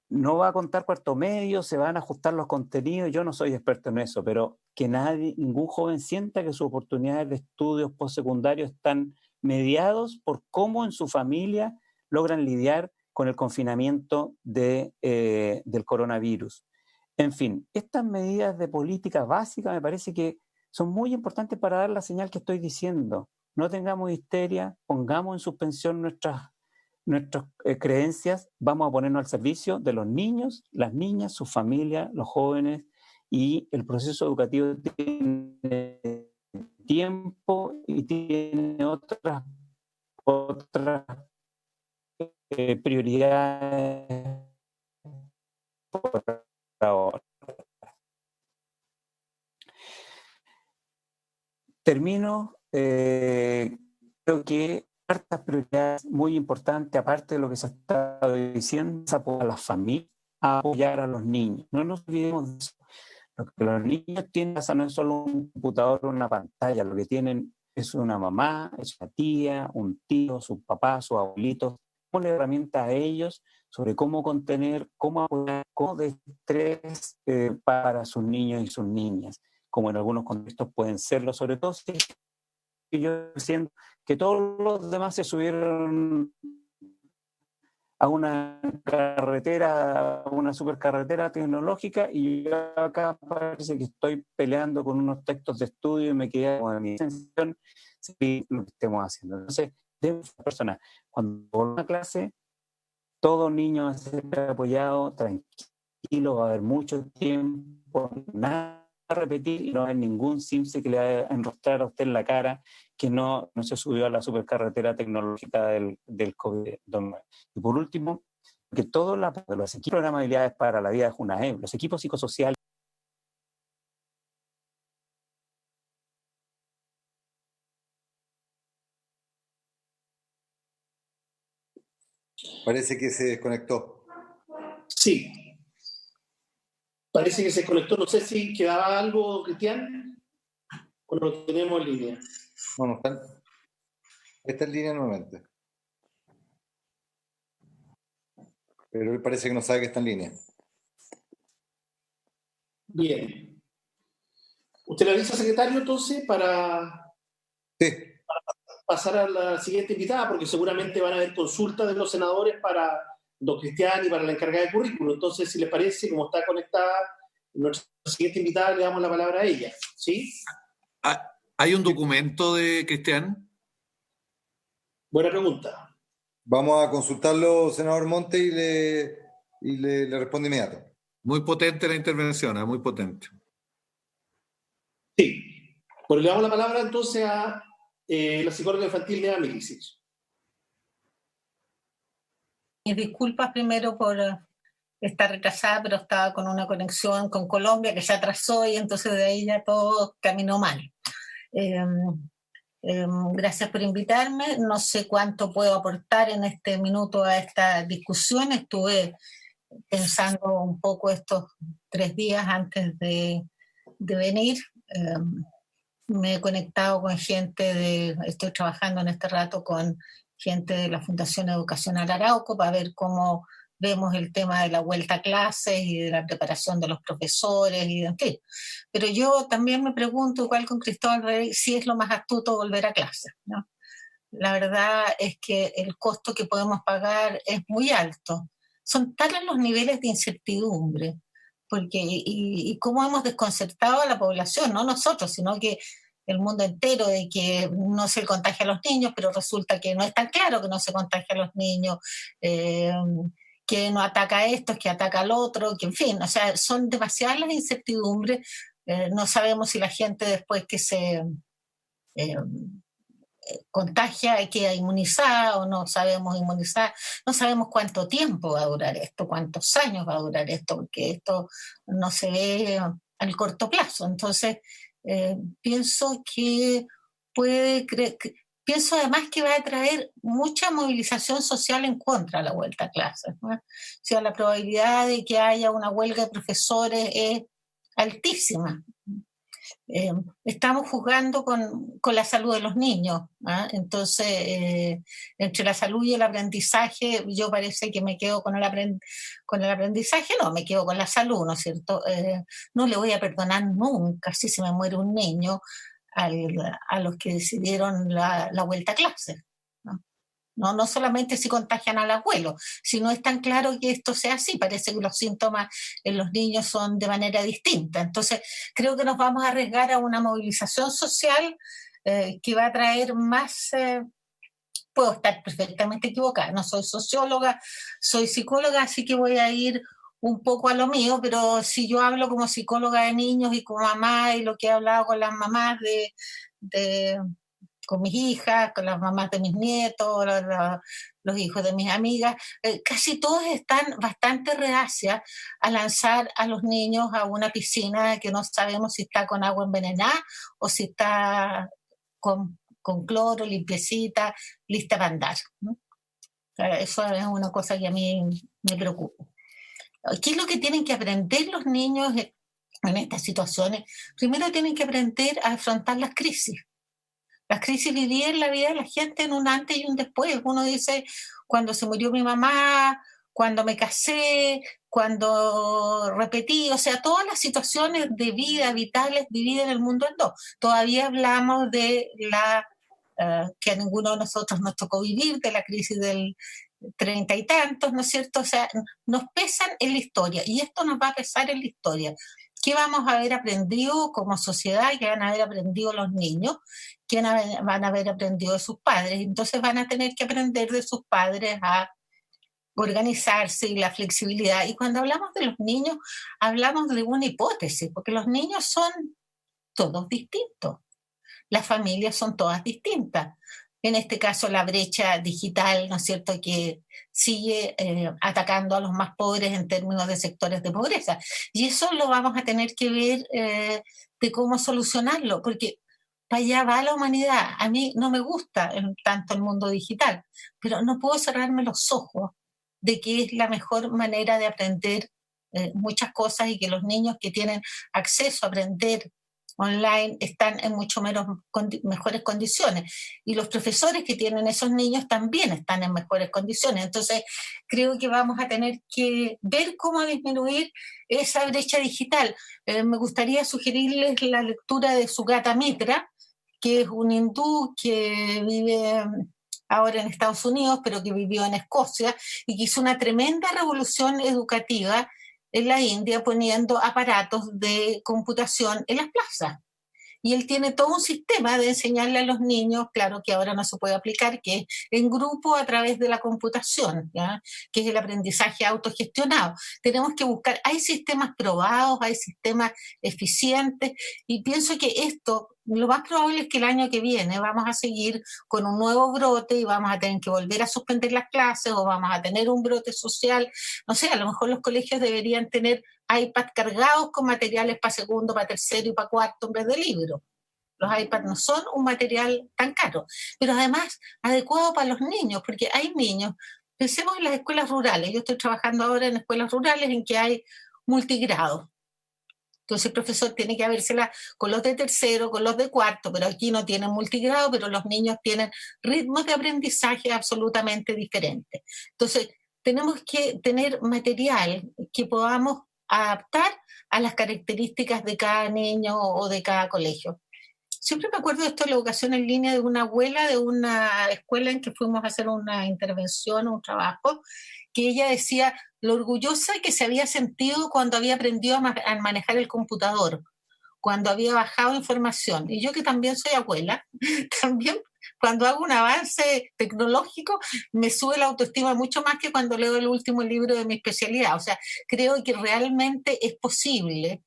No va a contar cuarto medio, se van a ajustar los contenidos, yo no soy experto en eso, pero que ningún joven sienta que sus oportunidades de estudios postsecundarios están mediados por cómo en su familia logran lidiar con el confinamiento del coronavirus. En fin, estas medidas de política básica me parece que son muy importantes para dar la señal que estoy diciendo. No tengamos histeria, pongamos en suspensión nuestras creencias, vamos a ponernos al servicio de los niños, las niñas, sus familias, los jóvenes, y el proceso educativo tiene tiempo y tiene otras prioridades por ahora. Termino, creo que hartas prioridades muy importantes, aparte de lo que se ha estado diciendo, es apoyar a las familias, a apoyar a los niños. No nos olvidemos de eso. Lo que los niños tienen en casa no es solo un computador o una pantalla, lo que tienen es una mamá, es una tía, un tío, su papá, su abuelito. Una herramienta a ellos sobre cómo contener, cómo apoyar, cómo de estrés para sus niños y sus niñas, como en algunos contextos pueden serlo, sobre todo si yo siento que todos los demás se subieron a una carretera, a una supercarretera tecnológica, y yo acá parece que estoy peleando con unos textos de estudio y me quedé con mi sensación de lo que estemos haciendo. Entonces, de personas, cuando volvamos a clase, todo niño va a ser apoyado, tranquilo, va a haber mucho tiempo, nada a repetir y no va a haber ningún simse que le va a enrostrar a usted en la cara que no se subió a la supercarretera tecnológica del COVID-19. Y por último, que todos los equipos de programabilidades para la vida de Junaeb, los equipos psicosociales, Parece que se desconectó. Sí. Parece que se conectó. No sé si quedaba algo, Cristian, o lo tenemos en línea. No está en línea nuevamente. Pero él parece que no sabe que está en línea. Bien. ¿Usted le avisa, secretario, entonces, para pasar a la siguiente invitada? Porque seguramente van a haber consultas de los senadores para don Cristian y para la encargada de currículo. Entonces, si les parece, como está conectada, nuestra siguiente invitada, le damos la palabra a ella. ¿Sí? ¿Hay un documento de Cristian? Buena pregunta. Vamos a consultarlo, senador Monte, y le responde inmediato. Muy potente la intervención, muy potente. Sí. Bueno, le damos la palabra entonces a la psicóloga infantil Neva Milicic. Mis disculpas primero por estar retrasada, pero estaba con una conexión con Colombia que se atrasó y entonces de ahí ya todo caminó mal. Gracias por invitarme. No sé cuánto puedo aportar en este minuto a esta discusión. Estuve pensando un poco estos 3 días antes de venir. Me he conectado con gente estoy trabajando en este rato con gente de la Fundación Educacional Arauco para ver cómo vemos el tema de la vuelta a clases y de la preparación de los profesores y en fin. Pero yo también me pregunto, igual con Cristóbal Rey, si es lo más astuto volver a clases, ¿no? La verdad es que el costo que podemos pagar es muy alto. Son tales los niveles de incertidumbre, porque y cómo hemos desconcertado a la población, no nosotros, sino que el mundo entero, de que no se contagia a los niños, pero resulta que no es tan claro que no se contagia a los niños, que no ataca a estos, que ataca al otro, que en fin, o sea, son demasiadas las incertidumbres. No sabemos si la gente después que se contagia queda inmunizada o no sabemos inmunizar, no sabemos cuánto tiempo va a durar esto, cuántos años va a durar esto, porque esto no se ve al corto plazo. Entonces, pienso que pienso además que va a traer mucha movilización social en contra de la vuelta a clases, ¿no? O sea, la probabilidad de que haya una huelga de profesores es altísima. Estamos jugando con la salud de los niños, ¿eh? Entonces, entre la salud y el aprendizaje, yo parece que me quedo con el aprendizaje, no, me quedo con la salud, ¿no es cierto? No le voy a perdonar nunca si se me muere un niño a los que decidieron la vuelta a clase, ¿no? No solamente si contagian al abuelo, sino es tan claro que esto sea así. Parece que los síntomas en los niños son de manera distinta. Entonces, creo que nos vamos a arriesgar a una movilización social que va a traer más... puedo estar perfectamente equivocada, no soy socióloga, soy psicóloga, así que voy a ir un poco a lo mío, pero si yo hablo como psicóloga de niños y como mamá y lo que he hablado con las mamás con mis hijas, con las mamás de mis nietos, los hijos de mis amigas, casi todos están bastante reacias a lanzar a los niños a una piscina que no sabemos si está con agua envenenada o si está con cloro, limpiecita, lista para andar, ¿no? Eso es una cosa que a mí me preocupa. ¿Qué es lo que tienen que aprender los niños en estas situaciones, primero tienen que aprender a afrontar las crisis. Las crisis vividas en la vida de la gente en un antes y un después. Uno dice, cuando se murió mi mamá, cuando me casé, cuando repetí, o sea, todas las situaciones de vida vitales vividas en el mundo en dos. Todavía hablamos de la que a ninguno de nosotros nos tocó vivir, de la crisis del 30 y tantos, ¿no es cierto? O sea, nos pesan en la historia y esto nos va a pesar en la historia. ¿Qué vamos a haber aprendido como sociedad? ¿Qué van a haber aprendido los niños? ¿Qué van a haber aprendido de sus padres? Entonces van a tener que aprender de sus padres a organizarse y la flexibilidad. Y cuando hablamos de los niños, hablamos de una hipótesis, porque los niños son todos distintos. Las familias son todas distintas. En este caso, la brecha digital, ¿no es cierto?, que sigue atacando a los más pobres en términos de sectores de pobreza. Y eso lo vamos a tener que ver de cómo solucionarlo, porque para allá va la humanidad. A mí no me gusta tanto el mundo digital, pero no puedo cerrarme los ojos de que es la mejor manera de aprender muchas cosas y que los niños que tienen acceso a aprender online están en mucho mejores condiciones y los profesores que tienen esos niños también están en mejores condiciones. Entonces creo que vamos a tener que ver cómo disminuir esa brecha digital. Me gustaría sugerirles la lectura de Sugata Mitra, que es un hindú que vive ahora en Estados Unidos, pero que vivió en Escocia y que hizo una tremenda revolución educativa en la India poniendo aparatos de computación en las plazas. Y él tiene todo un sistema de enseñarle a los niños, claro que ahora no se puede aplicar, que es en grupo a través de la computación, ¿ya? Que es el aprendizaje autogestionado. Tenemos que buscar, hay sistemas probados, hay sistemas eficientes, y pienso que esto, lo más probable es que el año que viene vamos a seguir con un nuevo brote y vamos a tener que volver a suspender las clases o vamos a tener un brote social. No sé, a lo mejor los colegios deberían tener iPad cargados con materiales para segundo, para tercero y para cuarto en vez de libros. Los iPads no son un material tan caro, pero además adecuado para los niños, porque hay niños, pensemos en las escuelas rurales, yo estoy trabajando ahora en escuelas rurales en que hay multigrado. Entonces el profesor tiene que habérsela con los de tercero, con los de cuarto, pero aquí no tienen multigrado, pero los niños tienen ritmos de aprendizaje absolutamente diferentes. Entonces tenemos que tener material que podamos adaptar a las características de cada niño o de cada colegio. Siempre me acuerdo de esto de la educación en línea de una abuela de una escuela en que fuimos a hacer una intervención, un trabajo, que ella decía lo orgullosa que se había sentido cuando había aprendido a manejar el computador, cuando había bajado información. Y yo que también soy abuela, también cuando hago un avance tecnológico me sube la autoestima mucho más que cuando leo el último libro de mi especialidad. O sea, creo que realmente es posible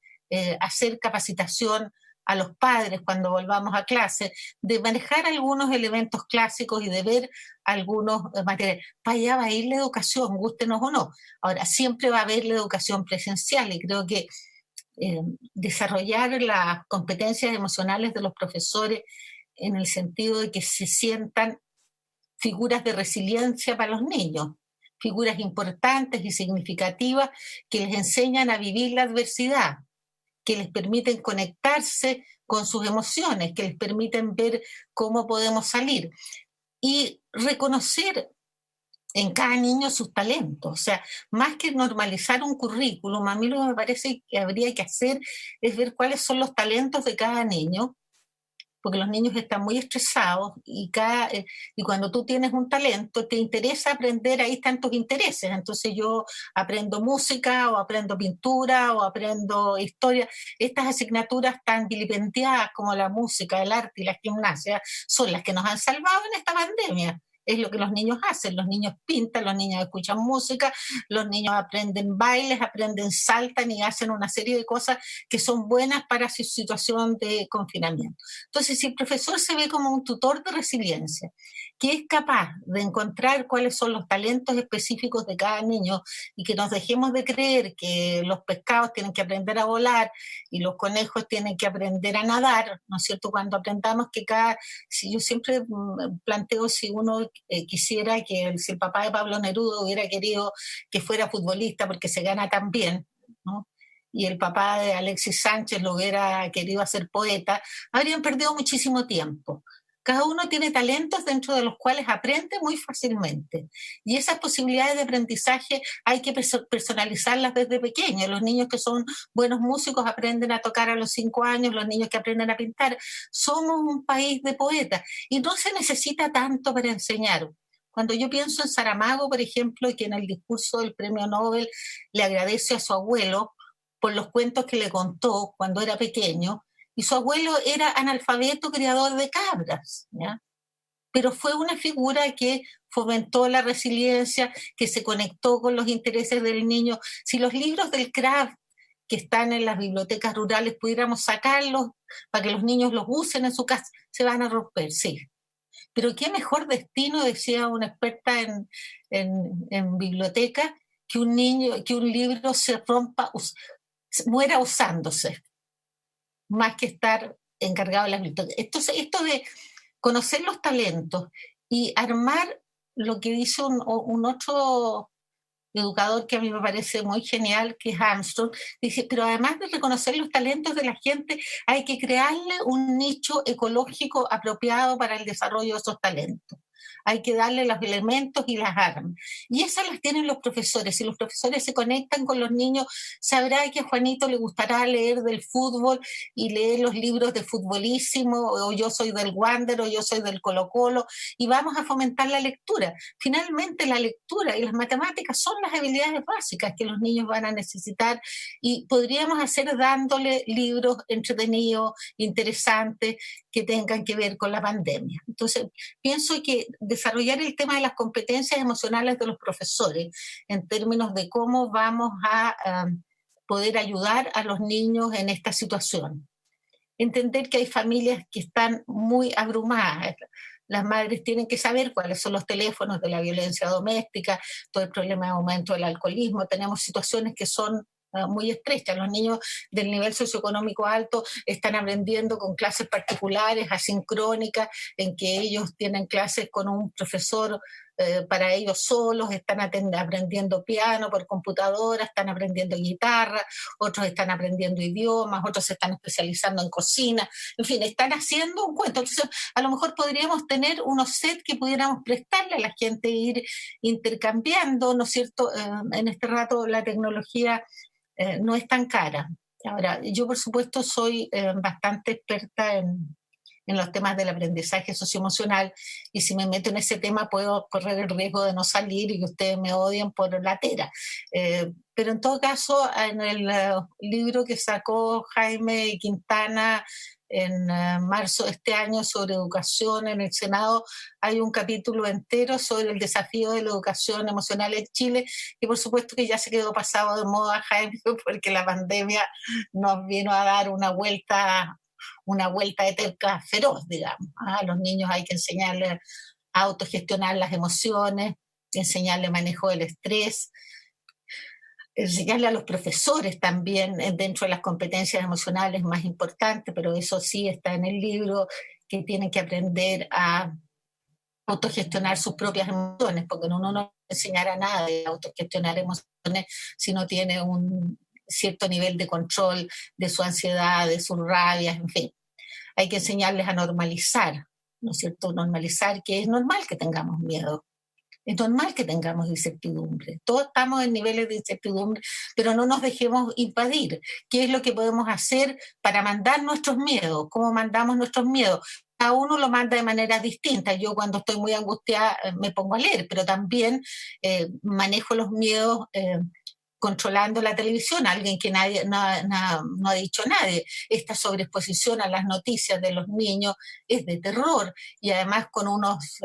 hacer capacitación a los padres cuando volvamos a clase, de manejar algunos elementos clásicos y de ver algunos materiales. Para allá va a ir la educación, gústenos o no. Ahora, siempre va a haber la educación presencial y creo que desarrollar las competencias emocionales de los profesores en el sentido de que se sientan figuras de resiliencia para los niños, figuras importantes y significativas que les enseñan a vivir la adversidad, que les permiten conectarse con sus emociones, que les permiten ver cómo podemos salir y reconocer en cada niño sus talentos. O sea, más que normalizar un currículum, a mí lo que me parece que habría que hacer es ver cuáles son los talentos de cada niño, porque los niños están muy estresados y cuando tú tienes un talento, te interesa aprender, ahí están tus intereses. Entonces yo aprendo música o aprendo pintura o aprendo historia. Estas asignaturas tan vilipendiadas como la música, el arte y la gimnasia son las que nos han salvado en esta pandemia. Es lo que los niños hacen, los niños pintan, los niños escuchan música, los niños aprenden bailes, aprenden, saltan y hacen una serie de cosas que son buenas para su situación de confinamiento. Entonces, si el profesor se ve como un tutor de resiliencia, que es capaz de encontrar cuáles son los talentos específicos de cada niño y que nos dejemos de creer que los pescados tienen que aprender a volar y los conejos tienen que aprender a nadar, ¿no es cierto? Cuando aprendamos que si yo siempre planteo si uno quisiera si el papá de Pablo Neruda hubiera querido que fuera futbolista porque se gana tan bien, ¿no? y el papá de Alexis Sánchez lo hubiera querido hacer poeta, habrían perdido muchísimo tiempo. Cada uno tiene talentos dentro de los cuales aprende muy fácilmente. Y esas posibilidades de aprendizaje hay que personalizarlas desde pequeños. Los niños que son buenos músicos aprenden a tocar a los 5 años, los niños que aprenden a pintar. Somos un país de poetas y no se necesita tanto para enseñar. Cuando yo pienso en Saramago, por ejemplo, que en el discurso del premio Nobel le agradece a su abuelo por los cuentos que le contó cuando era pequeño, y su abuelo era analfabeto criador de cabras, ¿ya? Pero fue una figura que fomentó la resiliencia, que se conectó con los intereses del niño. Si los libros del Kraft que están en las bibliotecas rurales pudiéramos sacarlos para que los niños los usen en su casa, se van a romper, sí. Pero qué mejor destino, decía una experta en biblioteca, que un libro se rompa, muera usándose, más que estar encargado de las bibliotecas. Entonces, esto de conocer los talentos y armar lo que dice un otro educador que a mí me parece muy genial, que es Armstrong, dice, pero además de reconocer los talentos de la gente, hay que crearle un nicho ecológico apropiado para el desarrollo de esos talentos. Hay que darle los elementos y las armas. Y esas las tienen los profesores. Si los profesores se conectan con los niños, sabrá que a Juanito le gustará leer del fútbol y leer los libros de Futbolísimo, o Yo soy del Wander, o Yo soy del Colo Colo, y vamos a fomentar la lectura. Finalmente, la lectura y las matemáticas son las habilidades básicas que los niños van a necesitar, y podríamos hacer dándole libros entretenidos, interesantes, que tengan que ver con la pandemia. Entonces, pienso que desarrollar el tema de las competencias emocionales de los profesores en términos de cómo vamos a poder ayudar a los niños en esta situación. Entender que hay familias que están muy abrumadas. Las madres tienen que saber cuáles son los teléfonos de la violencia doméstica, todo el problema de aumento del alcoholismo. Tenemos situaciones que son muy estrechas. Los niños del nivel socioeconómico alto están aprendiendo con clases particulares, asincrónicas, en que ellos tienen clases con un profesor para ellos solos, están aprendiendo piano por computadora, están aprendiendo guitarra, otros están aprendiendo idiomas, otros se están especializando en cocina, en fin, están haciendo un cuento. Entonces, a lo mejor podríamos tener unos sets que pudiéramos prestarle a la gente, ir intercambiando, ¿no es cierto? En este rato la tecnología no es tan cara. Ahora, yo por supuesto soy bastante experta en los temas del aprendizaje socioemocional, y si me meto en ese tema puedo correr el riesgo de no salir y que ustedes me odien por latera. Pero en todo caso, en el libro que sacó Jaime Quintana en marzo de este año sobre educación en el Senado, hay un capítulo entero sobre el desafío de la educación emocional en Chile, y por supuesto que ya se quedó pasado de moda, Jaime, porque la pandemia nos vino a dar una vuelta de tuerca feroz, digamos. A los niños hay que enseñarles a autogestionar las emociones, enseñarles manejo del estrés, enseñarle a los profesores también dentro de las competencias emocionales más importantes, pero eso sí está en el libro, que tienen que aprender a autogestionar sus propias emociones, porque uno no enseñará nada de autogestionar emociones si no tiene un cierto nivel de control de su ansiedad, de sus rabias, en fin. Hay que enseñarles a normalizar, ¿no es cierto? Normalizar que es normal que tengamos miedo. Es normal que tengamos incertidumbre. Todos estamos en niveles de incertidumbre, pero no nos dejemos invadir. ¿Qué es lo que podemos hacer para mandar nuestros miedos? ¿Cómo mandamos nuestros miedos? Cada uno lo manda de manera distinta. Yo cuando estoy muy angustiada me pongo a leer, pero también manejo los miedos controlando la televisión, alguien que no ha dicho nadie. Esta sobreexposición a las noticias de los niños es de terror, y además con unas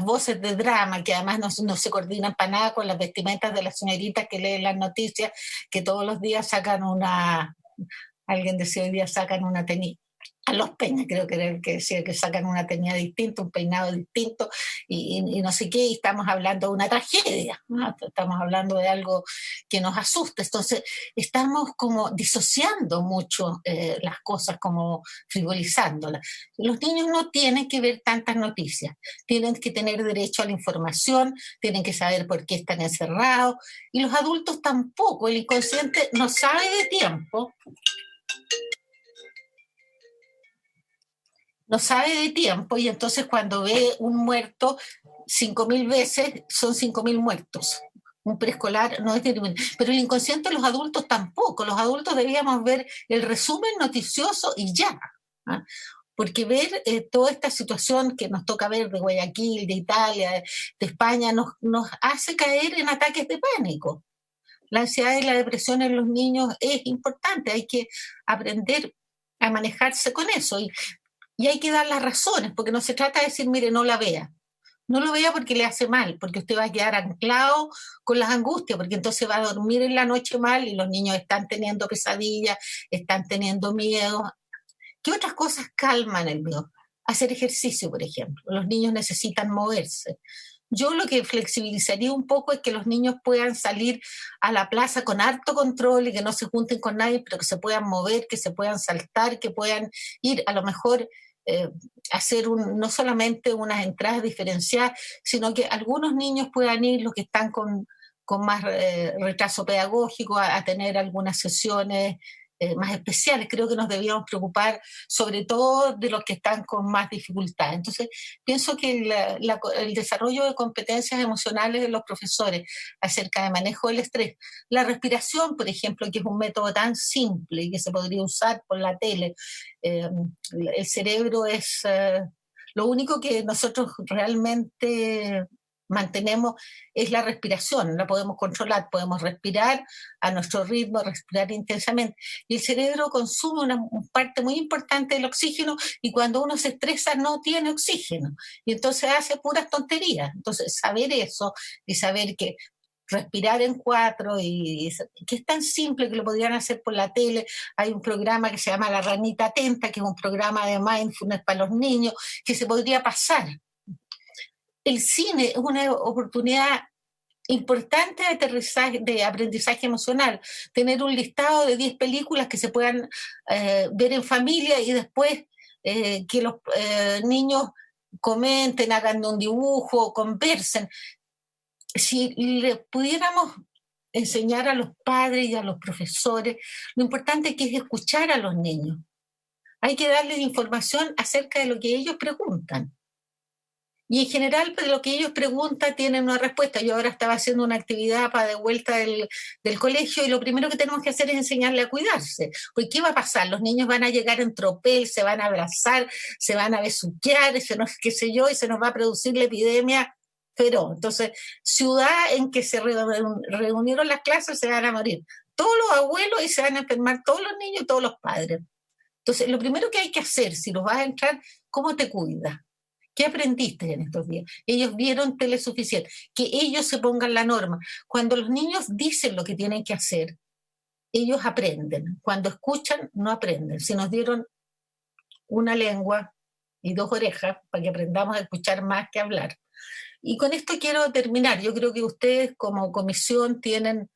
voces de drama que además no se coordinan para nada con las vestimentas de las señoritas que leen las noticias, que todos los días sacan alguien decía hoy día sacan Carlos Peña, creo que era el que decía que sacan una teñida distinta, un peinado distinto y no sé qué, y estamos hablando de una tragedia, ¿no? Estamos hablando de algo que nos asusta. Entonces, estamos como disociando mucho las cosas, como frivolizándolas. Los niños no tienen que ver tantas noticias, tienen que tener derecho a la información, tienen que saber por qué están encerrados, y los adultos tampoco. El inconsciente no sabe de tiempo. No sabe de tiempo, y entonces cuando ve un muerto 5.000 veces, son 5.000 muertos. Un preescolar no es determinante. Pero el inconsciente de los adultos tampoco. Los adultos debíamos ver el resumen noticioso y ya. ¿Ah? Porque ver toda esta situación que nos toca ver de Guayaquil, de Italia, de España, nos hace caer en ataques de pánico. La ansiedad y la depresión en los niños es importante. Hay que aprender a manejarse con eso. Y hay que dar las razones, porque no se trata de decir, mire, no la vea. No lo vea porque le hace mal, porque usted va a quedar anclado con las angustias, porque entonces va a dormir en la noche mal y los niños están teniendo pesadillas, están teniendo miedo. ¿Qué otras cosas calman el miedo? Hacer ejercicio, por ejemplo. Los niños necesitan moverse. Yo lo que flexibilizaría un poco es que los niños puedan salir a la plaza con harto control y que no se junten con nadie, pero que se puedan mover, que se puedan saltar, que puedan ir a lo mejor hacer no solamente unas entradas diferenciadas, sino que algunos niños puedan ir, los que están con más retraso pedagógico, a tener algunas sesiones más especiales. Creo que nos debíamos preocupar sobre todo de los que están con más dificultad. Entonces, pienso que el desarrollo de competencias emocionales de los profesores acerca de manejo del estrés, la respiración, por ejemplo, que es un método tan simple y que se podría usar por la tele. El cerebro es lo único que nosotros realmente mantenemos es la respiración, la podemos controlar, podemos respirar a nuestro ritmo, respirar intensamente, y el cerebro consume una parte muy importante del oxígeno, y cuando uno se estresa no tiene oxígeno, y entonces hace puras tonterías. Entonces saber eso y saber que respirar en 4, y que es tan simple que lo podrían hacer por la tele. Hay un programa que se llama La Ranita Atenta, que es un programa de mindfulness para los niños, que se podría pasar. El cine es una oportunidad importante de aterrizaje, de aprendizaje emocional. Tener un listado de 10 películas que se puedan ver en familia, y después que los niños comenten, hagan un dibujo, conversen. Si le pudiéramos enseñar a los padres y a los profesores, lo importante que es escuchar a los niños. Hay que darles información acerca de lo que ellos preguntan. Y en general, pues, lo que ellos preguntan tienen una respuesta. Yo ahora estaba haciendo una actividad para de vuelta del colegio, y lo primero que tenemos que hacer es enseñarle a cuidarse. Porque ¿qué va a pasar? Los niños van a llegar en tropel, se van a abrazar, se van a besuquear, qué sé yo, y se nos va a producir la epidemia feroz. Entonces, ciudad en que se reunieron las clases, se van a morir todos los abuelos y se van a enfermar todos los niños y todos los padres. Entonces, lo primero que hay que hacer, si los vas a entrar, ¿cómo te cuidas? ¿Qué aprendiste en estos días? Ellos vieron Telesuficiente. Que ellos se pongan la norma. Cuando los niños dicen lo que tienen que hacer, ellos aprenden. Cuando escuchan, no aprenden. Si nos dieron una lengua y 2 orejas para que aprendamos a escuchar más que hablar. Y con esto quiero terminar. Yo creo que ustedes como comisión tienen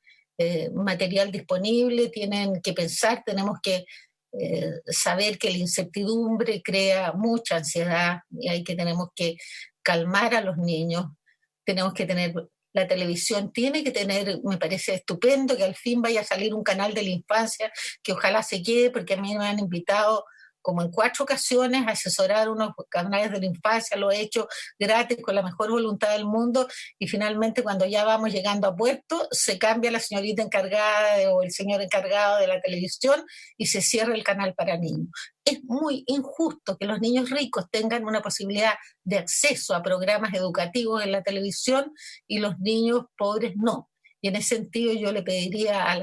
material disponible, tienen que pensar, tenemos que saber que la incertidumbre crea mucha ansiedad, y tenemos que calmar a los niños. Tenemos que tener, la televisión tiene que tener, me parece estupendo que al fin vaya a salir un canal de la infancia, que ojalá se quede, porque a mí me han invitado como en 4 ocasiones a asesorar unos canales de la infancia. Lo he hecho gratis, con la mejor voluntad del mundo, y finalmente cuando ya vamos llegando a puerto, se cambia la señorita encargada o el señor encargado de la televisión y se cierra el canal para niños. Es muy injusto que los niños ricos tengan una posibilidad de acceso a programas educativos en la televisión y los niños pobres no. Y en ese sentido yo le pediría a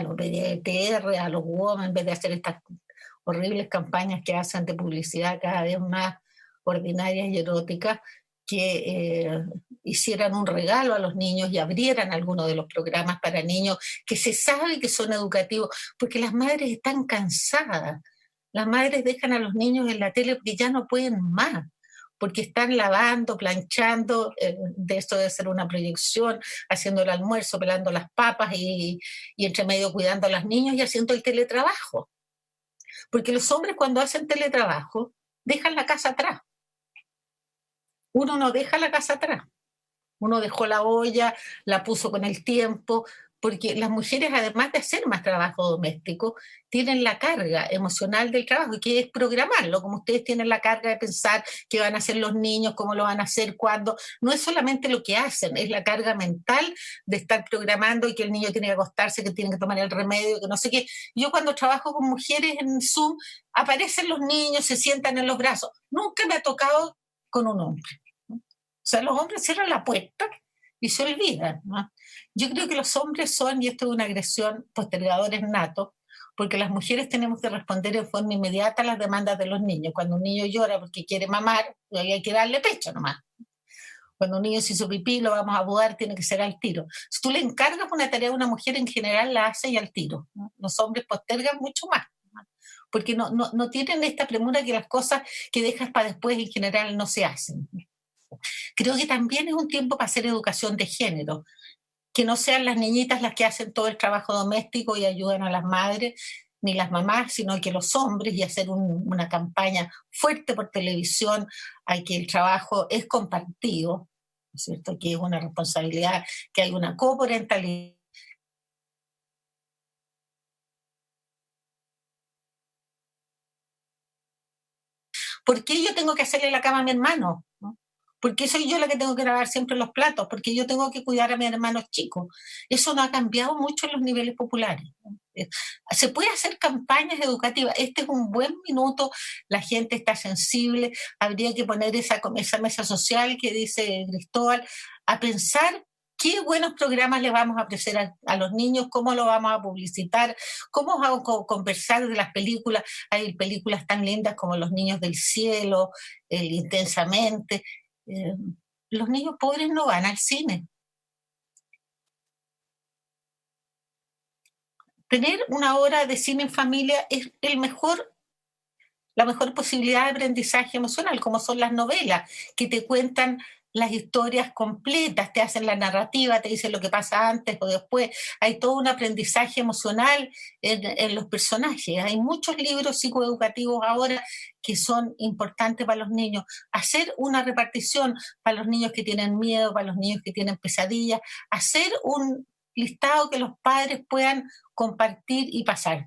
los PDTR, a los WOM, en vez de hacer estas horribles campañas que hacen de publicidad cada vez más ordinarias y eróticas, que hicieran un regalo a los niños y abrieran algunos de los programas para niños que se sabe que son educativos, porque las madres están cansadas. Las madres dejan a los niños en la tele porque ya no pueden más, porque están lavando, planchando, de esto debe ser una proyección, haciendo el almuerzo, pelando las papas y entre medio cuidando a los niños y haciendo el teletrabajo. Porque los hombres cuando hacen teletrabajo dejan la casa atrás. Uno no deja la casa atrás. Uno dejó la olla, la puso con el tiempo, porque las mujeres, además de hacer más trabajo doméstico, tienen la carga emocional del trabajo, que es programarlo, como ustedes tienen la carga de pensar qué van a hacer los niños, cómo lo van a hacer, cuándo. No es solamente lo que hacen, es la carga mental de estar programando y que el niño tiene que acostarse, que tiene que tomar el remedio, que no sé qué. Yo cuando trabajo con mujeres en Zoom, aparecen los niños, se sientan en los brazos. Nunca me ha tocado con un hombre. O sea, los hombres cierran la puerta y se olvidan, ¿no? Yo creo que los hombres son, y esto es una agresión, postergadores natos, porque las mujeres tenemos que responder en forma inmediata a las demandas de los niños. Cuando un niño llora porque quiere mamar, hay que darle pecho nomás. Cuando un niño se hizo pipí, lo vamos a mudar, tiene que ser al tiro. Si tú le encargas una tarea a una mujer, en general la hace y al tiro, ¿no? Los hombres postergan mucho más, ¿no? Porque no tienen esta premura que las cosas que dejas para después en general no se hacen. Creo que también es un tiempo para hacer educación de género, que no sean las niñitas las que hacen todo el trabajo doméstico y ayudan a las madres, ni las mamás, sino que los hombres, y hacer una campaña fuerte por televisión a que el trabajo es compartido, ¿no es cierto? Que es una responsabilidad, que hay una coparentalidad. ¿Por qué yo tengo que hacerle la cama a mi hermano? ¿No? ¿Por qué soy yo la que tengo que lavar siempre los platos? Porque yo tengo que cuidar a mis hermanos chicos. Eso no ha cambiado mucho en los niveles populares. Se puede hacer campañas educativas. Este es un buen minuto, la gente está sensible. Habría que poner esa mesa social que dice Cristóbal, a pensar qué buenos programas le vamos a ofrecer a los niños, cómo lo vamos a publicitar, cómo vamos a conversar de las películas. Hay películas tan lindas como Los Niños del Cielo, Intensamente. Los niños pobres no van al cine. Tener una hora de cine en familia es la mejor posibilidad de aprendizaje emocional, como son las novelas, que te cuentan las historias completas, te hacen la narrativa, te dicen lo que pasa antes o después. Hay todo un aprendizaje emocional en los personajes. Hay muchos libros psicoeducativos ahora que son importantes para los niños. Hacer una repartición para los niños que tienen miedo, para los niños que tienen pesadillas, hacer un listado que los padres puedan compartir y pasar.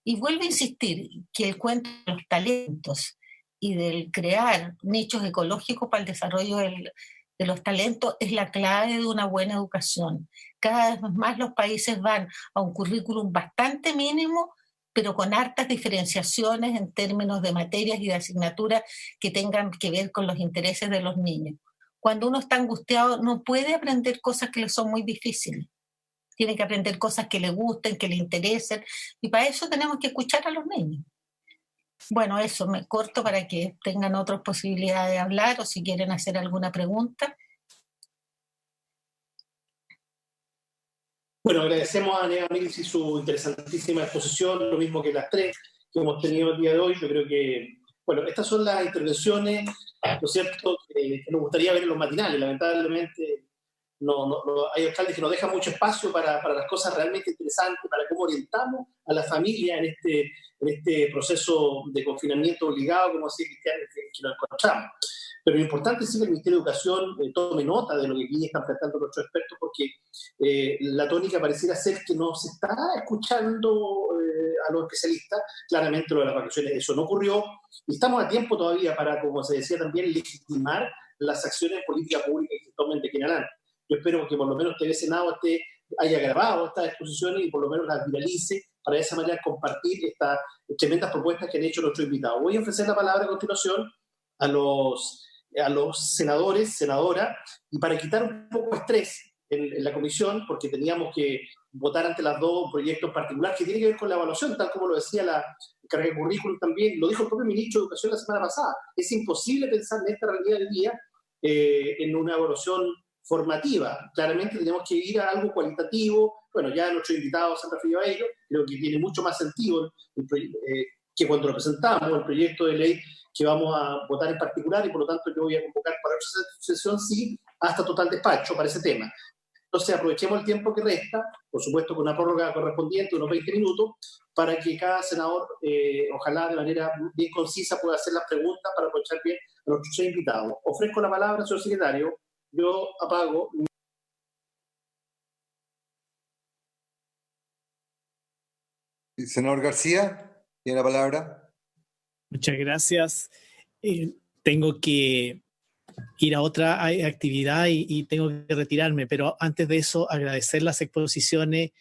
Y vuelvo a insistir que el cuento de los talentos y del crear nichos ecológicos para el desarrollo de los talentos es la clave de una buena educación. Cada vez más los países van a un currículum bastante mínimo, pero con hartas diferenciaciones en términos de materias y de asignaturas que tengan que ver con los intereses de los niños. Cuando uno está angustiado no puede aprender cosas que le son muy difíciles. Tiene que aprender cosas que le gusten, que le interesen, y para eso tenemos que escuchar a los niños. Bueno, eso, me corto para que tengan otras posibilidades de hablar o si quieren hacer alguna pregunta. Bueno, agradecemos a Neva Milici su interesantísima exposición, lo mismo que las tres que hemos tenido el día de hoy. Yo creo que, bueno, estas son las intervenciones, ¿no es cierto?, que nos gustaría ver en los matinales. Lamentablemente hay alcaldes que nos dejan mucho espacio para las cosas realmente interesantes, para cómo orientamos a la familia en este proceso de confinamiento obligado, como decía Cristian, que nos encontramos. Pero lo importante es que el Ministerio de Educación tome nota de lo que aquí están planteando nuestros expertos, porque la tónica pareciera ser que no se está escuchando a los especialistas. Claramente lo de las vacaciones, eso no ocurrió, y estamos a tiempo todavía para, como se decía también, legitimar las acciones de política pública que se tomen de aquí en adelante. Yo espero que por lo menos TV Senado haya grabado estas exposiciones y por lo menos las viralice, para de esa manera compartir estas tremendas propuestas que han hecho nuestros invitados. Voy a ofrecer la palabra a continuación a los senadores, senadoras, y para quitar un poco de estrés en la comisión, porque teníamos que votar ante las dos un proyecto en particular que tiene que ver con la evaluación, tal como lo decía la carga de currículum también, lo dijo el propio ministro de Educación la semana pasada. Es imposible pensar en esta realidad del día en una evaluación formativa. Claramente tenemos que ir a algo cualitativo. Bueno, ya nuestro invitado se han referido a ello, creo que tiene mucho más sentido que cuando lo presentamos, el proyecto de ley que vamos a votar en particular, y por lo tanto yo voy a convocar para otra sesión, sí, hasta total despacho para ese tema. Entonces aprovechemos el tiempo que resta, por supuesto con una prórroga correspondiente, unos 20 minutos, para que cada senador, ojalá de manera bien concisa, pueda hacer las preguntas para aprovechar bien a nuestros tres invitados. Ofrezco la palabra, señor secretario. Yo apago. Senador García, tiene la palabra. Muchas gracias. Tengo que ir a otra actividad y tengo que retirarme, pero antes de eso agradecer las exposiciones,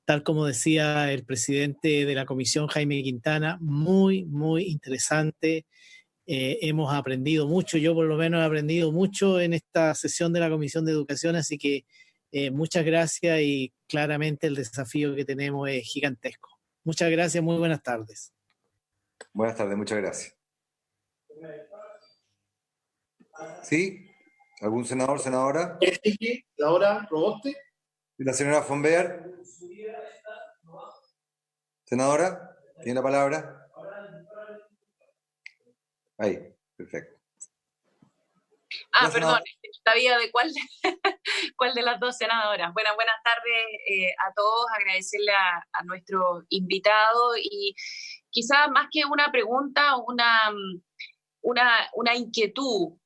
tal como decía el presidente de la comisión, Jaime Quintana, muy, muy interesante. Hemos aprendido mucho, yo por lo menos he aprendido mucho en esta sesión de la Comisión de Educación, así que muchas gracias y claramente el desafío que tenemos es gigantesco. Muchas gracias, muy buenas tardes. Buenas tardes, muchas gracias. ¿Sí? ¿Algún senador, senadora? Ahora, Roboste. ¿Y la señora Fonbeer? Senadora, ¿tiene la palabra? Ahí, perfecto. Perdón, sabía de cuál de las dos senadoras. Buenas tardes a todos, agradecerle a nuestro invitado y quizás más que una pregunta, una inquietud,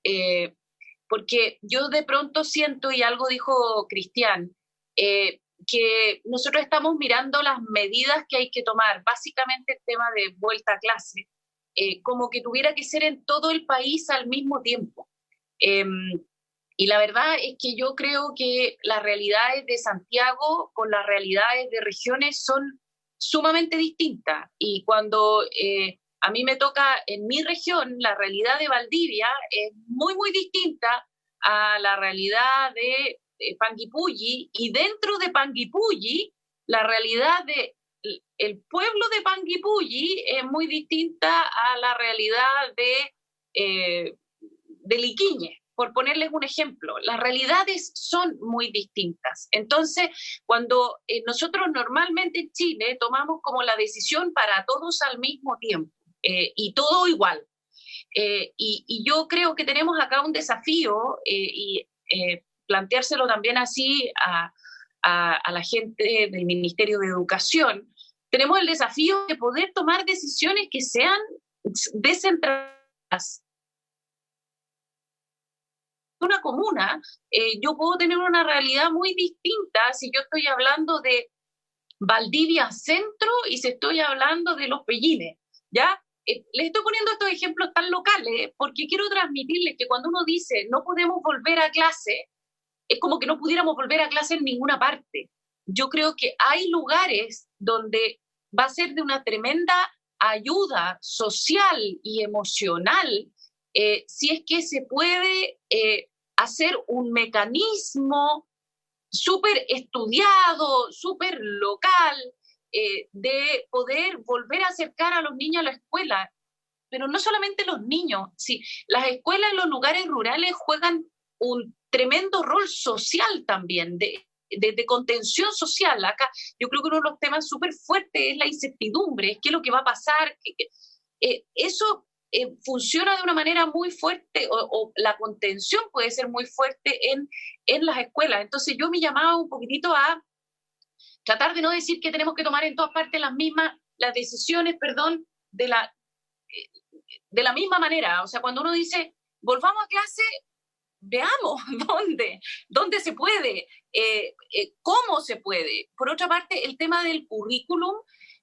porque yo de pronto siento, y algo dijo Cristian, que nosotros estamos mirando las medidas que hay que tomar, básicamente el tema de vuelta a clase, como que tuviera que ser en todo el país al mismo tiempo. Y la verdad es que yo creo que las realidades de Santiago con las realidades de regiones son sumamente distintas. Y cuando a mí me toca en mi región, la realidad de Valdivia es muy, muy distinta a la realidad de Panguipulli, y dentro de Panguipulli, la realidad del pueblo de Panguipulli es muy distinta a la realidad de Liquiñe, por ponerles un ejemplo. Las realidades son muy distintas. Entonces, cuando nosotros normalmente en Chile tomamos como la decisión para todos al mismo tiempo, y todo igual, y yo creo que tenemos acá un desafío, y planteárselo también así a la gente del Ministerio de Educación. Tenemos el desafío de poder tomar decisiones que sean descentralizadas. Una comuna, yo puedo tener una realidad muy distinta si yo estoy hablando de Valdivia Centro y si estoy hablando de Los Pellines, ¿ya? Les estoy poniendo estos ejemplos tan locales porque quiero transmitirles que cuando uno dice no podemos volver a clase, es como que no pudiéramos volver a clase en ninguna parte. Yo creo que hay lugares donde va a ser de una tremenda ayuda social y emocional, si es que se puede hacer un mecanismo súper estudiado, súper local, de poder volver a acercar a los niños a la escuela. Pero no solamente los niños, sí, las escuelas en los lugares rurales juegan un tremendo rol social también, de contención social. Acá yo creo que uno de los temas súper fuertes es la incertidumbre, qué es lo que va a pasar. Eso funciona de una manera muy fuerte, o la contención puede ser muy fuerte en las escuelas. Entonces yo me llamaba un poquitito a tratar de no decir que tenemos que tomar en todas partes las decisiones, de la misma manera. O sea, cuando uno dice, volvamos a clase, veamos dónde se puede, cómo se puede. Por otra parte, el tema del currículum,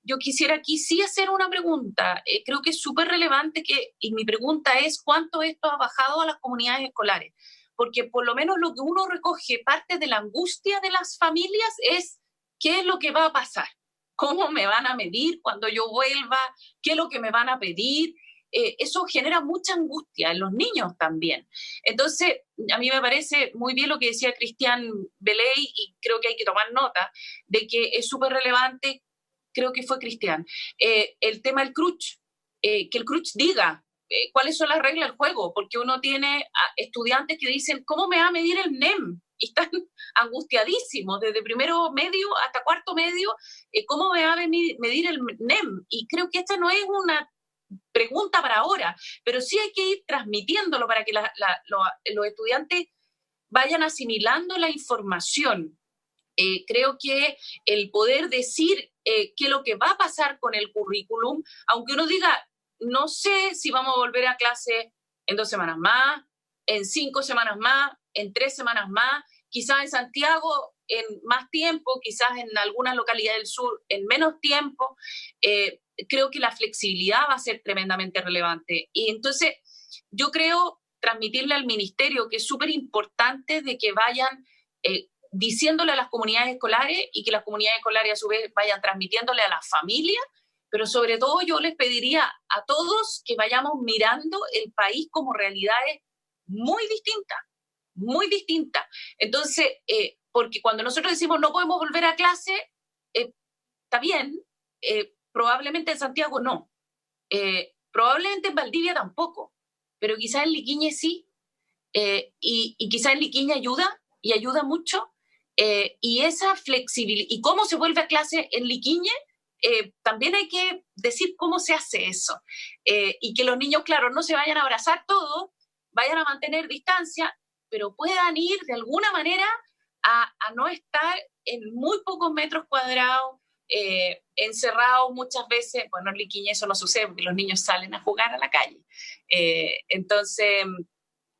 yo quisiera aquí sí hacer una pregunta. Creo que es súper relevante y mi pregunta es, ¿cuánto esto ha bajado a las comunidades escolares? Porque por lo menos lo que uno recoge, parte de la angustia de las familias es, ¿qué es lo que va a pasar? ¿Cómo me van a medir cuando yo vuelva? ¿Qué es lo que me van a pedir? Eso genera mucha angustia en los niños también. Entonces, a mí me parece muy bien lo que decía Cristian Beley, y creo que hay que tomar nota de que es súper relevante, creo que fue Cristian, el tema del CRUCH, que el CRUCH diga cuáles son las reglas del juego, porque uno tiene estudiantes que dicen, ¿cómo me va a medir el NEM? y están angustiadísimos desde primero medio hasta cuarto medio, ¿cómo me va a medir el NEM? Y creo que esta no es una pregunta para ahora, pero sí hay que ir transmitiéndolo para que los estudiantes vayan asimilando la información. Creo que el poder decir qué es lo que va a pasar con el currículum, aunque uno diga, no sé si vamos a volver a clase en 2 semanas más, en 5 semanas más, en 3 semanas más, quizás en Santiago en más tiempo, quizás en algunas localidades del sur en menos tiempo. Creo que la flexibilidad va a ser tremendamente relevante. Y entonces yo creo transmitirle al ministerio que es súper importante de que vayan diciéndole a las comunidades escolares y que las comunidades escolares a su vez vayan transmitiéndole a las familias, pero sobre todo yo les pediría a todos que vayamos mirando el país como realidades muy distintas, muy distintas. Entonces, porque cuando nosotros decimos no podemos volver a clase, está bien, probablemente en Santiago no, probablemente en Valdivia tampoco, pero quizás en Liquiñe sí, y quizás en Liquiñe ayuda, y ayuda mucho, y esa flexibilidad, y cómo se vuelve a clase en Liquiñe, también hay que decir cómo se hace eso, y que los niños, claro, no se vayan a abrazar todos, vayan a mantener distancia, pero puedan ir de alguna manera a no estar en muy pocos metros cuadrados, encerrados muchas veces. Bueno, en Liquiñe eso no sucede porque los niños salen a jugar a la calle. Entonces,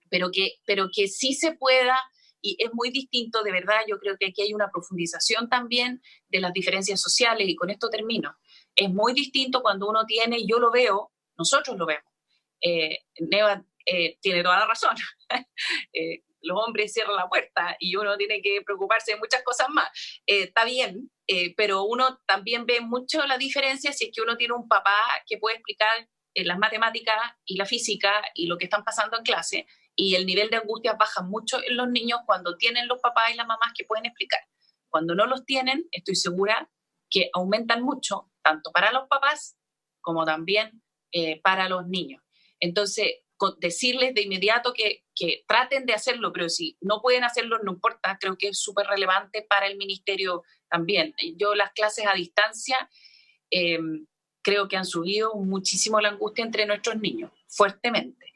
pero que sí se pueda, y es muy distinto, de verdad. Yo creo que aquí hay una profundización también de las diferencias sociales, y con esto termino. Es muy distinto cuando uno tiene, y yo lo veo, nosotros lo vemos, Neva tiene toda la razón, los hombres cierran la puerta y uno tiene que preocuparse de muchas cosas más, está bien, pero uno también ve mucho la diferencia si es que uno tiene un papá que puede explicar las matemáticas y la física y lo que están pasando en clase, y el nivel de angustia baja mucho en los niños cuando tienen los papás y las mamás que pueden explicar. Cuando no los tienen, estoy segura que aumentan mucho, tanto para los papás como también para los niños. Entonces, decirles de inmediato que traten de hacerlo, pero si no pueden hacerlo, no importa. Creo que es súper relevante para el ministerio también. Yo las clases a distancia creo que han subido muchísimo la angustia entre nuestros niños, fuertemente.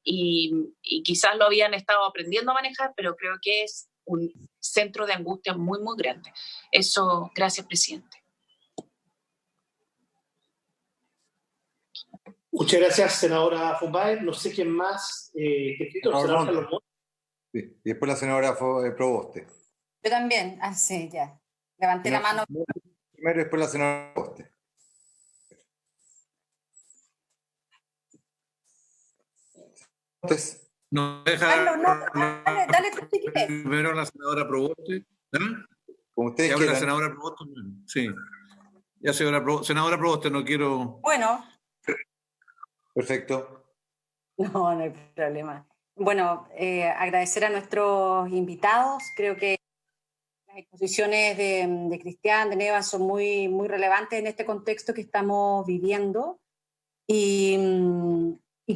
Y quizás lo habían estado aprendiendo a manejar, pero creo que es un centro de angustia muy, muy grande. Eso, gracias, presidente. Muchas gracias, senadora Fumbaer. No sé quién más senador Carlos Montt. Sí. Y después la senadora Proboste. Yo también, sí, ya. Levanté la mano. Primero y después la senadora Proboste. Entonces, no deja. Carlos, no, dale tú, chiquitez. Primero la senadora Proboste. Como ustedes quieran. La senadora Proboste, sí. Ya, senadora Proboste, no quiero. Bueno. Perfecto. No hay problema. Bueno, agradecer a nuestros invitados. Creo que las exposiciones de Cristian, de Neva, son muy, muy relevantes en este contexto que estamos viviendo. Y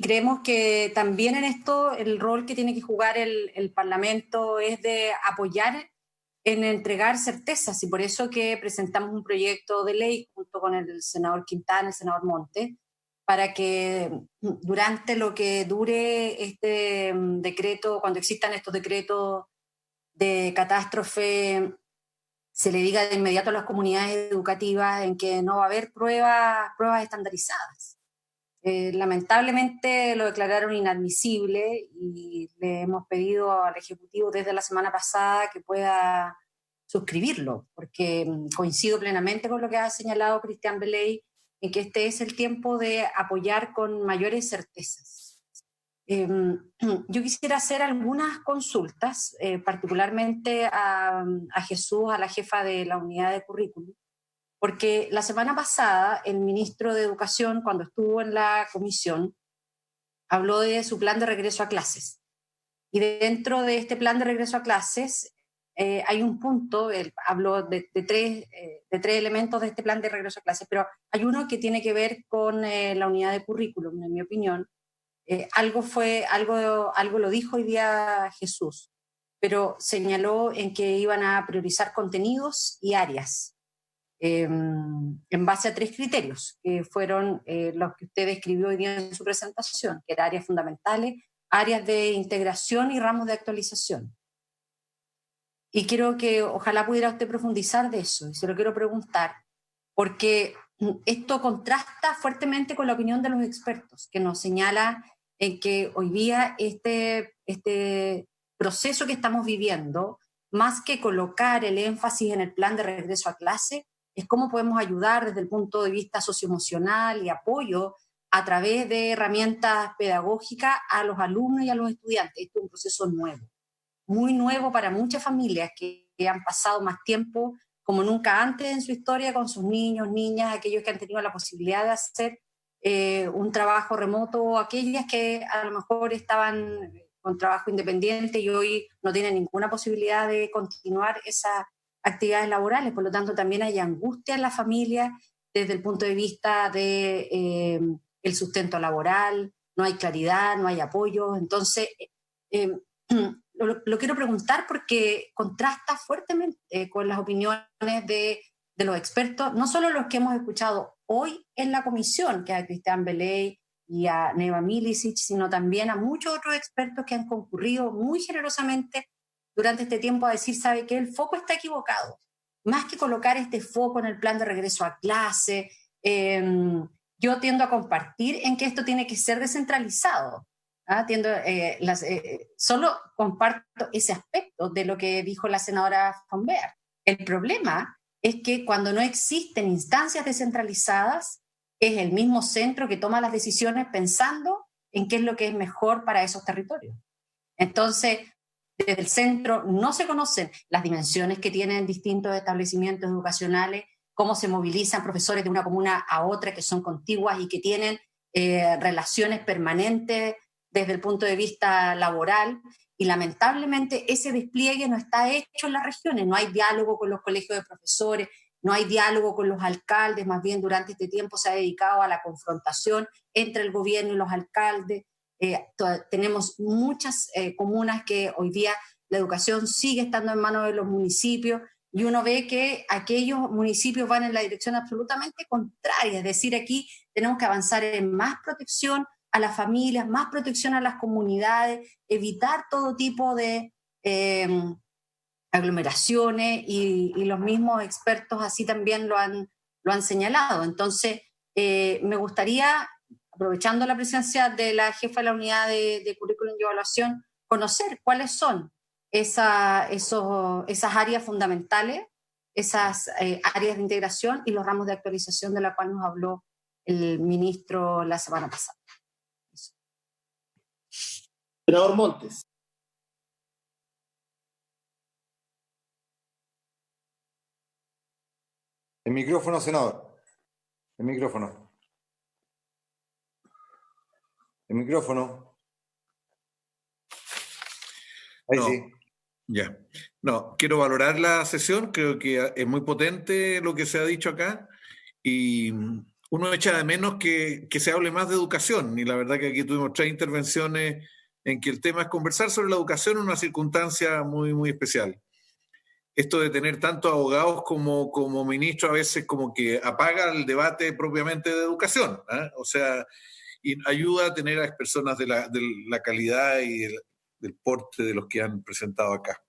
creemos que también en esto el rol que tiene que jugar el Parlamento es de apoyar en entregar certezas, y por eso que presentamos un proyecto de ley junto con el senador Quintana, el senador Montes, para que durante lo que dure este decreto, cuando existan estos decretos de catástrofe, se le diga de inmediato a las comunidades educativas en que no va a haber pruebas estandarizadas. Lamentablemente lo declararon inadmisible y le hemos pedido al Ejecutivo desde la semana pasada que pueda suscribirlo, porque coincido plenamente con lo que ha señalado Cristian Beley, en que este es el tiempo de apoyar con mayores certezas. Yo quisiera hacer algunas consultas, particularmente a Jesús, a la jefa de la unidad de currículum, porque la semana pasada el ministro de Educación, cuando estuvo en la comisión, habló de su plan de regreso a clases. Y dentro de este plan de regreso a clases hay un punto, él habló de tres elementos de este plan de regreso a clases, pero hay uno que tiene que ver con la unidad de currículum, en mi opinión. Algo lo dijo hoy día Jesús, pero señaló en que iban a priorizar contenidos y áreas en base a 3 criterios, que fueron los que usted describió hoy día en su presentación, que eran áreas fundamentales, áreas de integración y ramos de actualización. Y quiero que ojalá pudiera usted profundizar de eso, y se lo quiero preguntar, porque esto contrasta fuertemente con la opinión de los expertos, que nos señalan en que hoy día este proceso que estamos viviendo, más que colocar el énfasis en el plan de regreso a clase, es cómo podemos ayudar desde el punto de vista socioemocional y apoyo a través de herramientas pedagógicas a los alumnos y a los estudiantes. Esto es un proceso nuevo, muy nuevo para muchas familias que han pasado más tiempo como nunca antes en su historia con sus niños, niñas, aquellos que han tenido la posibilidad de hacer un trabajo remoto, aquellas que a lo mejor estaban con trabajo independiente y hoy no tienen ninguna posibilidad de continuar esas actividades laborales. Por lo tanto, también hay angustia en la familia desde el punto de vista de el sustento laboral, no hay claridad, no hay apoyo. Entonces, lo quiero preguntar porque contrasta fuertemente con las opiniones de los expertos, no solo los que hemos escuchado hoy en la comisión, que a Cristian Beley y a Neva Milicic, sino también a muchos otros expertos que han concurrido muy generosamente durante este tiempo a decir, ¿sabe qué? El foco está equivocado. Más que colocar este foco en el plan de regreso a clase, yo tiendo a compartir en que esto tiene que ser descentralizado. Solo comparto ese aspecto de lo que dijo la senadora von Behr. El problema es que cuando no existen instancias descentralizadas, es el mismo centro que toma las decisiones pensando en qué es lo que es mejor para esos territorios. Entonces, desde el centro no se conocen las dimensiones que tienen distintos establecimientos educacionales, cómo se movilizan profesores de una comuna a otra que son contiguas y que tienen relaciones permanentes desde el punto de vista laboral, y lamentablemente ese despliegue no está hecho en las regiones, no hay diálogo con los colegios de profesores, no hay diálogo con los alcaldes, más bien durante este tiempo se ha dedicado a la confrontación entre el gobierno y los alcaldes. Tenemos muchas comunas que hoy día la educación sigue estando en manos de los municipios y uno ve que aquellos municipios van en la dirección absolutamente contraria, es decir, aquí tenemos que avanzar en más protección a las familias, más protección a las comunidades, evitar todo tipo de aglomeraciones y los mismos expertos así también lo han señalado. Entonces, me gustaría, aprovechando la presencia de la jefa de la unidad de currículum y evaluación, conocer cuáles son esas áreas fundamentales, esas áreas de integración y los ramos de actualización de la cual nos habló el ministro la semana pasada. Senador Montes. El micrófono, senador. El micrófono. El micrófono. Ahí no, sí. Ya. No, quiero valorar la sesión, creo que es muy potente lo que se ha dicho acá y uno echa de menos que se hable más de educación, y la verdad que aquí tuvimos 3 intervenciones en que el tema es conversar sobre la educación en una circunstancia muy, muy especial. Esto de tener tantos abogados como ministros a veces como que apaga el debate propiamente de educación, ¿eh? O sea, y ayuda a tener a personas de la calidad y del porte de los que han presentado acá.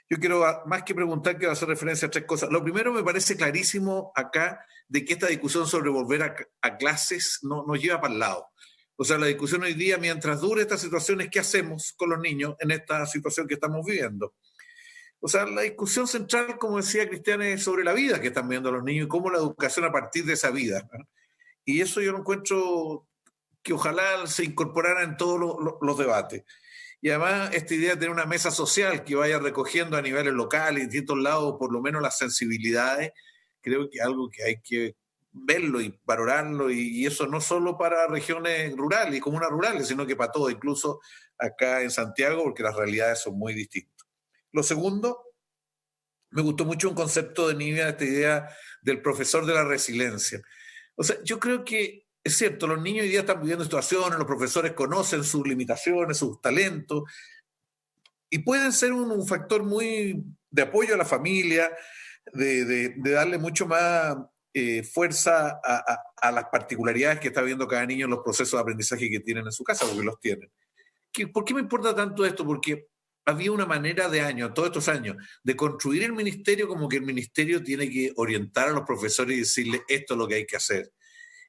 Yo quiero, más que preguntar, quiero hacer referencia a 3 cosas. Lo primero, me parece clarísimo acá de que esta discusión sobre volver a clases no nos lleva para el lado. O sea, la discusión hoy día, mientras dure esta situación, es qué hacemos con los niños en esta situación que estamos viviendo. O sea, la discusión central, como decía Cristian, es sobre la vida que están viviendo los niños y cómo la educación a partir de esa vida, ¿no? Y eso yo lo encuentro que ojalá se incorporara en todos los debates. Y además, esta idea de tener una mesa social que vaya recogiendo a niveles locales y distintos lados, por lo menos las sensibilidades, creo que es algo que hay que verlo y valorarlo, y eso no solo para regiones rurales y comunas rurales, sino que para todo, incluso acá en Santiago, porque las realidades son muy distintas. Lo segundo, me gustó mucho un concepto de Nidia, esta idea del profesor de la resiliencia. O sea, yo creo que es cierto, los niños hoy día están viviendo situaciones, los profesores conocen sus limitaciones, sus talentos, y pueden ser un factor muy de apoyo a la familia, de darle mucho más fuerza a las particularidades que está viendo cada niño en los procesos de aprendizaje que tienen en su casa, porque los tienen. ¿Por qué me importa tanto esto? Porque había una manera todos estos años, de construir el ministerio como que el ministerio tiene que orientar a los profesores y decirles esto es lo que hay que hacer.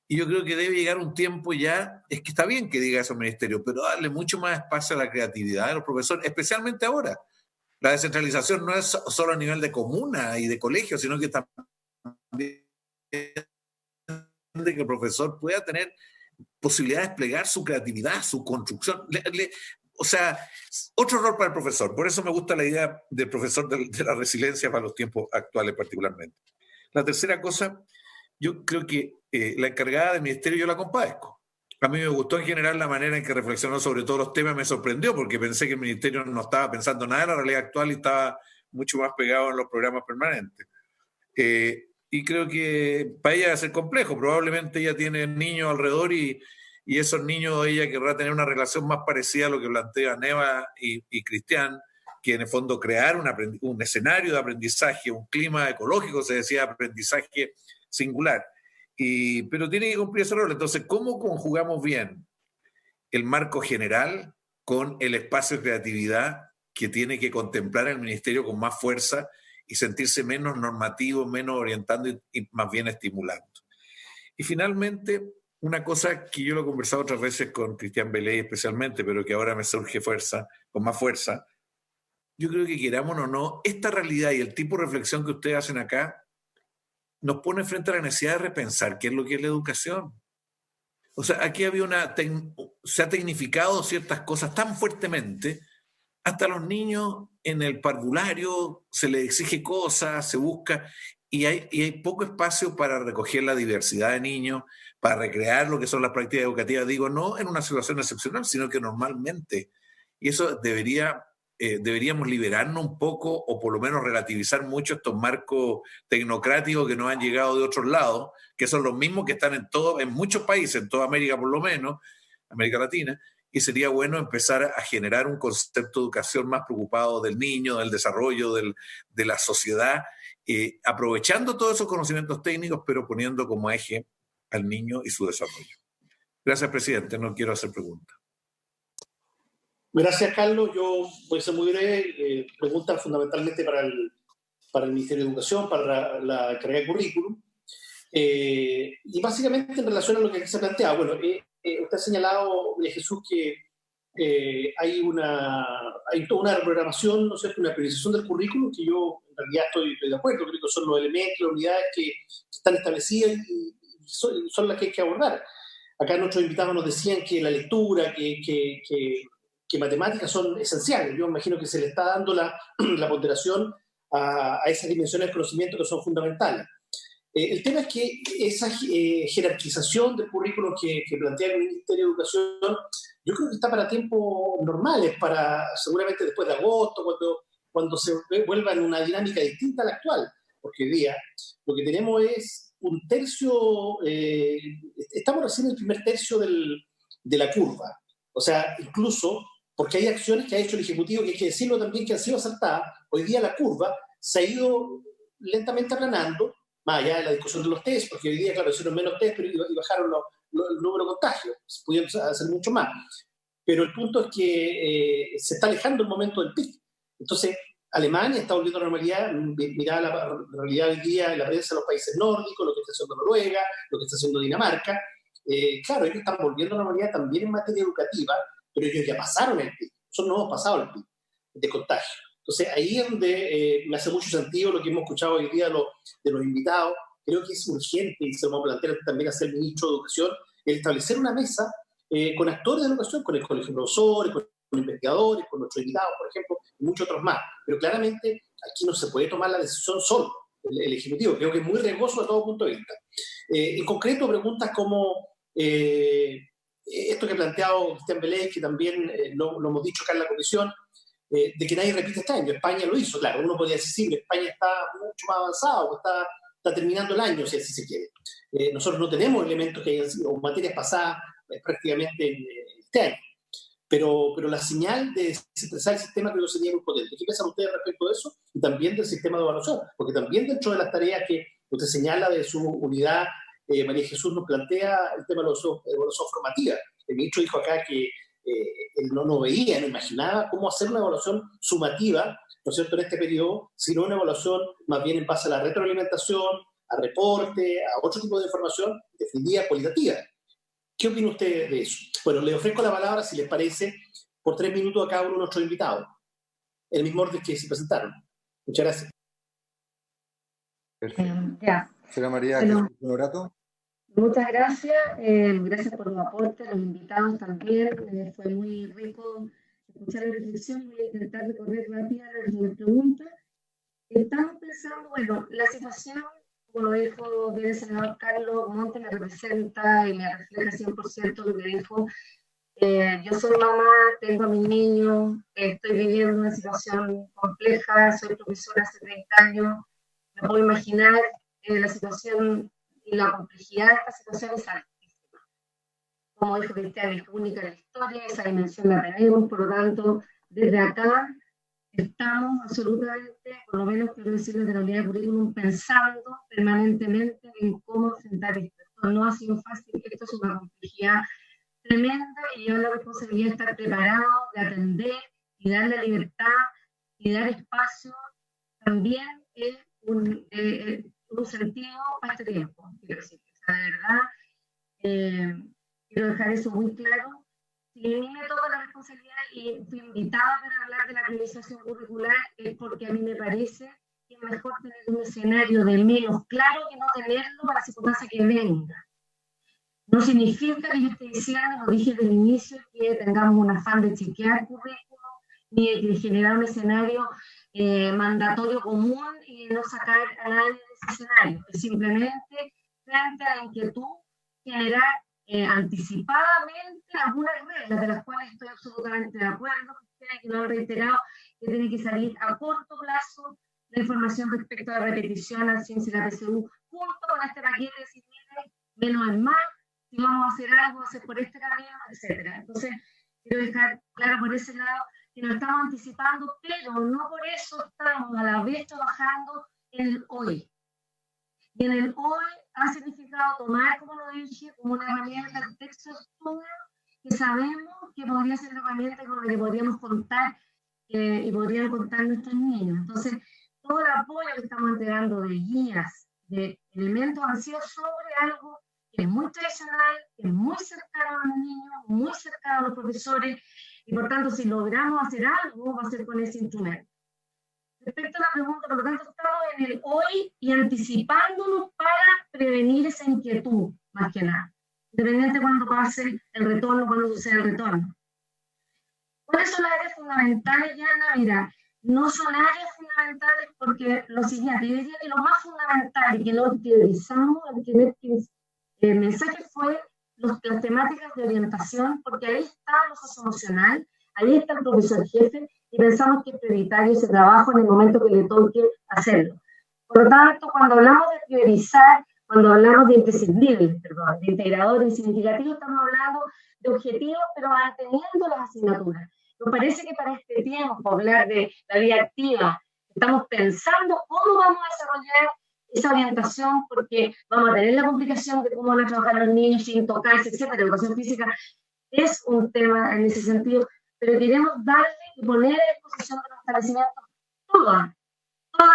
Y yo creo que debe llegar un tiempo ya, es que está bien que diga eso el ministerio, pero darle mucho más espacio a la creatividad de los profesores, especialmente ahora. La descentralización no es solo a nivel de comuna y de colegio, sino que también de que el profesor pueda tener posibilidad de desplegar su creatividad, su construcción. O sea, otro rol para el profesor. Por eso me gusta la idea del profesor de la resiliencia para los tiempos actuales particularmente. La tercera cosa, yo creo que la encargada del ministerio yo la compadezco. A mí me gustó en general la manera en que reflexionó sobre todos los temas, me sorprendió porque pensé que el ministerio no estaba pensando nada en la realidad actual y estaba mucho más pegado en los programas permanentes. Y creo que para ella va a ser complejo. Probablemente ella tiene niños alrededor y esos niños ella querrá tener una relación más parecida a lo que plantea Neva y Cristian, que en el fondo crear un escenario de aprendizaje, un clima ecológico, se decía, aprendizaje singular. Pero tiene que cumplir ese rol. Entonces, ¿cómo conjugamos bien el marco general con el espacio de creatividad que tiene que contemplar el ministerio con más fuerza y sentirse menos normativo, menos orientando y más bien estimulando? Y finalmente, una cosa que yo lo he conversado otras veces con Cristian Beley especialmente, pero que ahora me surge con más fuerza, yo creo que queramos o no, esta realidad y el tipo de reflexión que ustedes hacen acá nos pone frente a la necesidad de repensar qué es lo que es la educación. O sea, aquí se ha tecnificado ciertas cosas tan fuertemente, hasta a los niños en el parvulario se les exige cosas, se busca, y hay poco espacio para recoger la diversidad de niños, para recrear lo que son las prácticas educativas, digo, no en una situación excepcional, sino que normalmente. Y eso deberíamos liberarnos un poco, o por lo menos relativizar mucho estos marcos tecnocráticos que nos han llegado de otros lados, que son los mismos que están en muchos países, en toda América por lo menos, América Latina, y sería bueno empezar a generar un concepto de educación más preocupado del niño, del desarrollo de la sociedad, aprovechando todos esos conocimientos técnicos, pero poniendo como eje al niño y su desarrollo. Gracias, presidente. No quiero hacer preguntas. Gracias, Carlos. Yo voy a ser muy breve. Preguntas fundamentalmente para el Ministerio de Educación, para la carrera de currículum. Y básicamente en relación a lo que aquí se plantea. Bueno, usted ha señalado, Jesús, que hay toda una reprogramación, ¿no es cierto?, una priorización del currículum, que yo en realidad estoy de acuerdo. Creo que son los elementos, las unidades que están establecidas y son las que hay que abordar. Acá nuestros invitados nos decían que la lectura, que matemáticas son esenciales. Yo imagino que se le está dando la ponderación a esas dimensiones del conocimiento que son fundamentales. El tema es que esa jerarquización del currículo que plantea el Ministerio de Educación, yo creo que está para tiempos normales, seguramente después de agosto, cuando se vuelva en una dinámica distinta a la actual. Porque hoy día lo que tenemos es un tercio, estamos recién en el primer tercio de la curva. O sea, incluso porque hay acciones que ha hecho el Ejecutivo, que hay que decirlo también, que han sido acertadas. Hoy día la curva se ha ido lentamente aplanando, más allá de la discusión de los test, porque hoy día, claro, hicieron menos test y bajaron el número de contagios, pudieron hacer mucho más. Pero el punto es que se está alejando el momento del pic. Entonces, Alemania está volviendo a la normalidad. Mirá la realidad hoy día en la prensa de los países nórdicos, lo que está haciendo Noruega, lo que está haciendo Dinamarca. Claro, ellos están volviendo a la normalidad también en materia educativa, pero ellos ya pasaron el pic. Nosotros no hemos pasado el pic de contagio. Entonces, ahí es donde me hace mucho sentido lo que hemos escuchado hoy día de los invitados. Creo que es urgente, y se lo vamos a plantear también a ser el ministro de Educación, el establecer una mesa con actores de la educación, con el colegio de profesores, con investigadores, con nuestros invitados, por ejemplo, y muchos otros más. Pero claramente aquí no se puede tomar la decisión solo, el Ejecutivo. Creo que es muy riesgoso de todo punto de vista. En concreto, preguntas como esto que ha planteado Cristian Beley, que también lo hemos dicho acá en la comisión, de que nadie repite este año. España lo hizo, claro. Uno podría decir, sí, España está mucho más avanzado, o está terminando el año, si así se quiere. Nosotros no tenemos elementos que hayan sido, o materias pasadas prácticamente este año. pero la señal de desestresar el sistema creo que sería muy potente. ¿Qué piensan ustedes respecto de eso? Y también del sistema de evaluación, porque también dentro de las tareas que usted señala de su unidad, María Jesús nos plantea el tema de la evaluación formativa. El ministro dijo acá que él no veía, no imaginaba cómo hacer una evaluación sumativa, ¿no es cierto?, en este periodo, sino una evaluación más bien en base a la retroalimentación, a reporte, a otro tipo de información, definitiva, cualitativa. ¿Qué opina usted de eso? Bueno, le ofrezco la palabra, si les parece, por 3 minutos a cada uno de nuestros invitados, en el mismo orden que se presentaron. Muchas gracias. Perfecto. Ya. Señora María Bueno, Jesús Honorato. Muchas gracias. Gracias por los aportes, los invitados también. Fue muy rico escuchar la reflexión. Voy a intentar recorrer rápida las preguntas. Estamos pensando, bueno, la situación, como lo dijo bien el senador Carlos Montes, me representa y me refleja 100% lo que dijo. Yo soy mamá, tengo a mis niños, estoy viviendo una situación compleja, soy profesora hace 30 años, me puedo imaginar la situación y la complejidad de esta situación es altísima. Como dijo Cristian, es única en la historia, esa dimensión la tenemos, por lo tanto, desde acá estamos absolutamente, por lo menos quiero decirles de la unidad de currículum, pensando permanentemente en cómo enfrentar esto. Esto no ha sido fácil, esto es una complejidad tremenda y yo la responsabilidad de estar preparado, de atender y darle libertad y dar espacio también es un sentido para este tiempo, quiero decir. O sea, de verdad, quiero dejar eso muy claro. Si a mí me toca la responsabilidad y fui invitada para hablar de la priorización curricular, es porque a mí me parece que es mejor tener un escenario de menos claro que no tenerlo para la circunstancia que venga. No significa que yo esté diciendo, lo dije desde el inicio, que tengamos un afán de chequear currículum, ni de generar un escenario mandatorio común y no sacar a nadie de ese escenario. Es simplemente, frente a la inquietud, generar anticipadamente algunas reglas de las cuales estoy absolutamente de acuerdo, que lo han reiterado, que tiene que salir a corto plazo la información respecto a la repetición al ciencia y la PSU, junto con este paquete de decir, menos es más, si vamos a hacer algo, hacer por este camino, etc. Entonces, quiero dejar claro por ese lado que nos estamos anticipando, pero no por eso estamos a la vez trabajando en el hoy. Y en el hoy ha significado tomar, como lo dije, como una herramienta el texto de estudio que sabemos que podría ser una herramienta con la que podríamos contar y podrían contar nuestros niños. Entonces, todo el apoyo que estamos entregando de guías, de elementos han sido sobre algo que es muy tradicional, que es muy cercano a los niños, muy cercano a los profesores, y por tanto, si logramos hacer algo, va a ser con ese instrumento. Respecto a la pregunta, por lo tanto, estamos en el hoy y anticipándonos para prevenir esa inquietud, más que nada, independiente de cuándo pase el retorno, cuándo suceda el retorno. ¿Cuáles son las áreas fundamentales, Yana? Mira, no son áreas fundamentales porque lo siguiente, yo diría que lo más fundamental y que lo priorizamos el mensaje fue las temáticas de orientación, porque ahí está lo socioemocional, ahí está el profesor jefe, y pensamos que es prioritario ese trabajo en el momento que le toque hacerlo. Por lo tanto, cuando hablamos de priorizar, cuando hablamos de imprescindibles, perdón, de integradores significativos, estamos hablando de objetivos, pero manteniendo las asignaturas. Nos parece que para este tiempo, hablar de la vida activa, estamos pensando cómo vamos a desarrollar esa orientación, porque vamos a tener la complicación de cómo van a trabajar los niños sin tocarse, etcétera. La educación física es un tema en ese sentido, pero queremos darle y poner a disposición de los establecimientos toda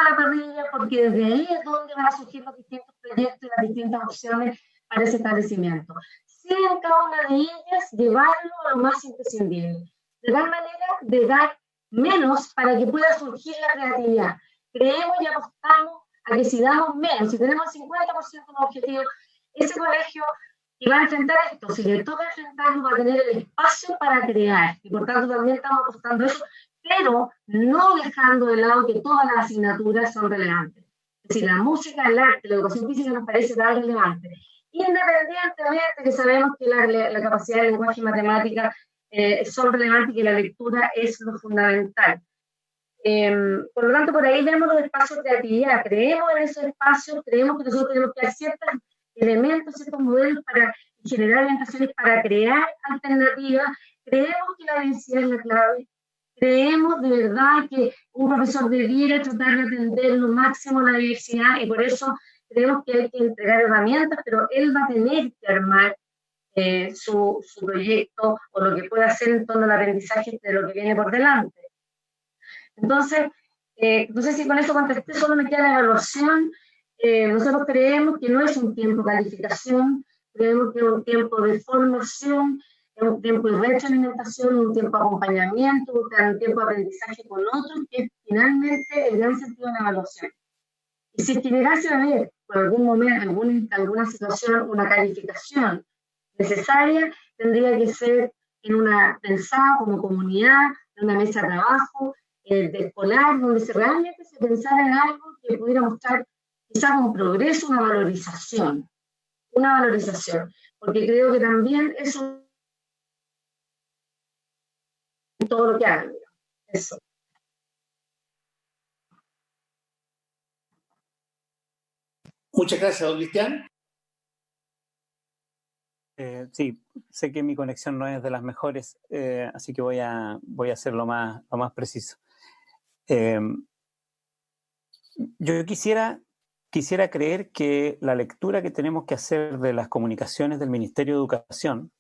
la parrilla, porque desde ahí es donde van a surgir los distintos proyectos y las distintas opciones para ese establecimiento. Sí, en cada una de ellas, llevarlo a lo más imprescindible, de tal manera de dar menos para que pueda surgir la creatividad. Creemos y apostamos a que si damos menos, si tenemos 50% de los objetivos, ese colegio que va a enfrentar esto, si le toca enfrentarlo, va a tener el espacio para crear, y por tanto también estamos apostando a eso, pero no dejando de lado que todas las asignaturas son relevantes. Es decir, la música, el arte, la educación física nos parece tan relevante. Independientemente que sabemos que la capacidad de lenguaje y matemática son relevantes y que la lectura es lo fundamental. Por lo tanto, por ahí vemos los espacios de creatividad, creemos en esos espacios, creemos que nosotros tenemos que dar ciertos elementos, ciertos modelos para generar orientaciones, para crear alternativas, creemos que la diversidad es la clave, creemos de verdad que un profesor debiera tratar de atender lo máximo la diversidad y por eso creemos que hay que entregar herramientas, pero él va a tener que armar su proyecto o lo que pueda hacer en torno al aprendizaje de lo que viene por delante. Entonces, no sé si con eso contesté, solo me queda la evaluación. Nosotros creemos que no es un tiempo de calificación, creemos que es un tiempo de formación, es un tiempo de retroalimentación, un tiempo de acompañamiento, un tiempo de aprendizaje con otros, que es finalmente el gran sentido de la evaluación. Y si es que llegase a haber, por algún momento, alguna situación, una calificación necesaria, tendría que ser pensada como comunidad, en una mesa de trabajo, de escolar, donde realmente se pensara en algo que pudiera mostrar quizás un progreso, una valorización, porque creo que también eso es todo lo que hagan. Eso. Muchas gracias, don Cristian. Sí, sé que mi conexión no es de las mejores, así que voy a ser lo más preciso. Yo quisiera creer que la lectura que tenemos que hacer de las comunicaciones del Ministerio de Educación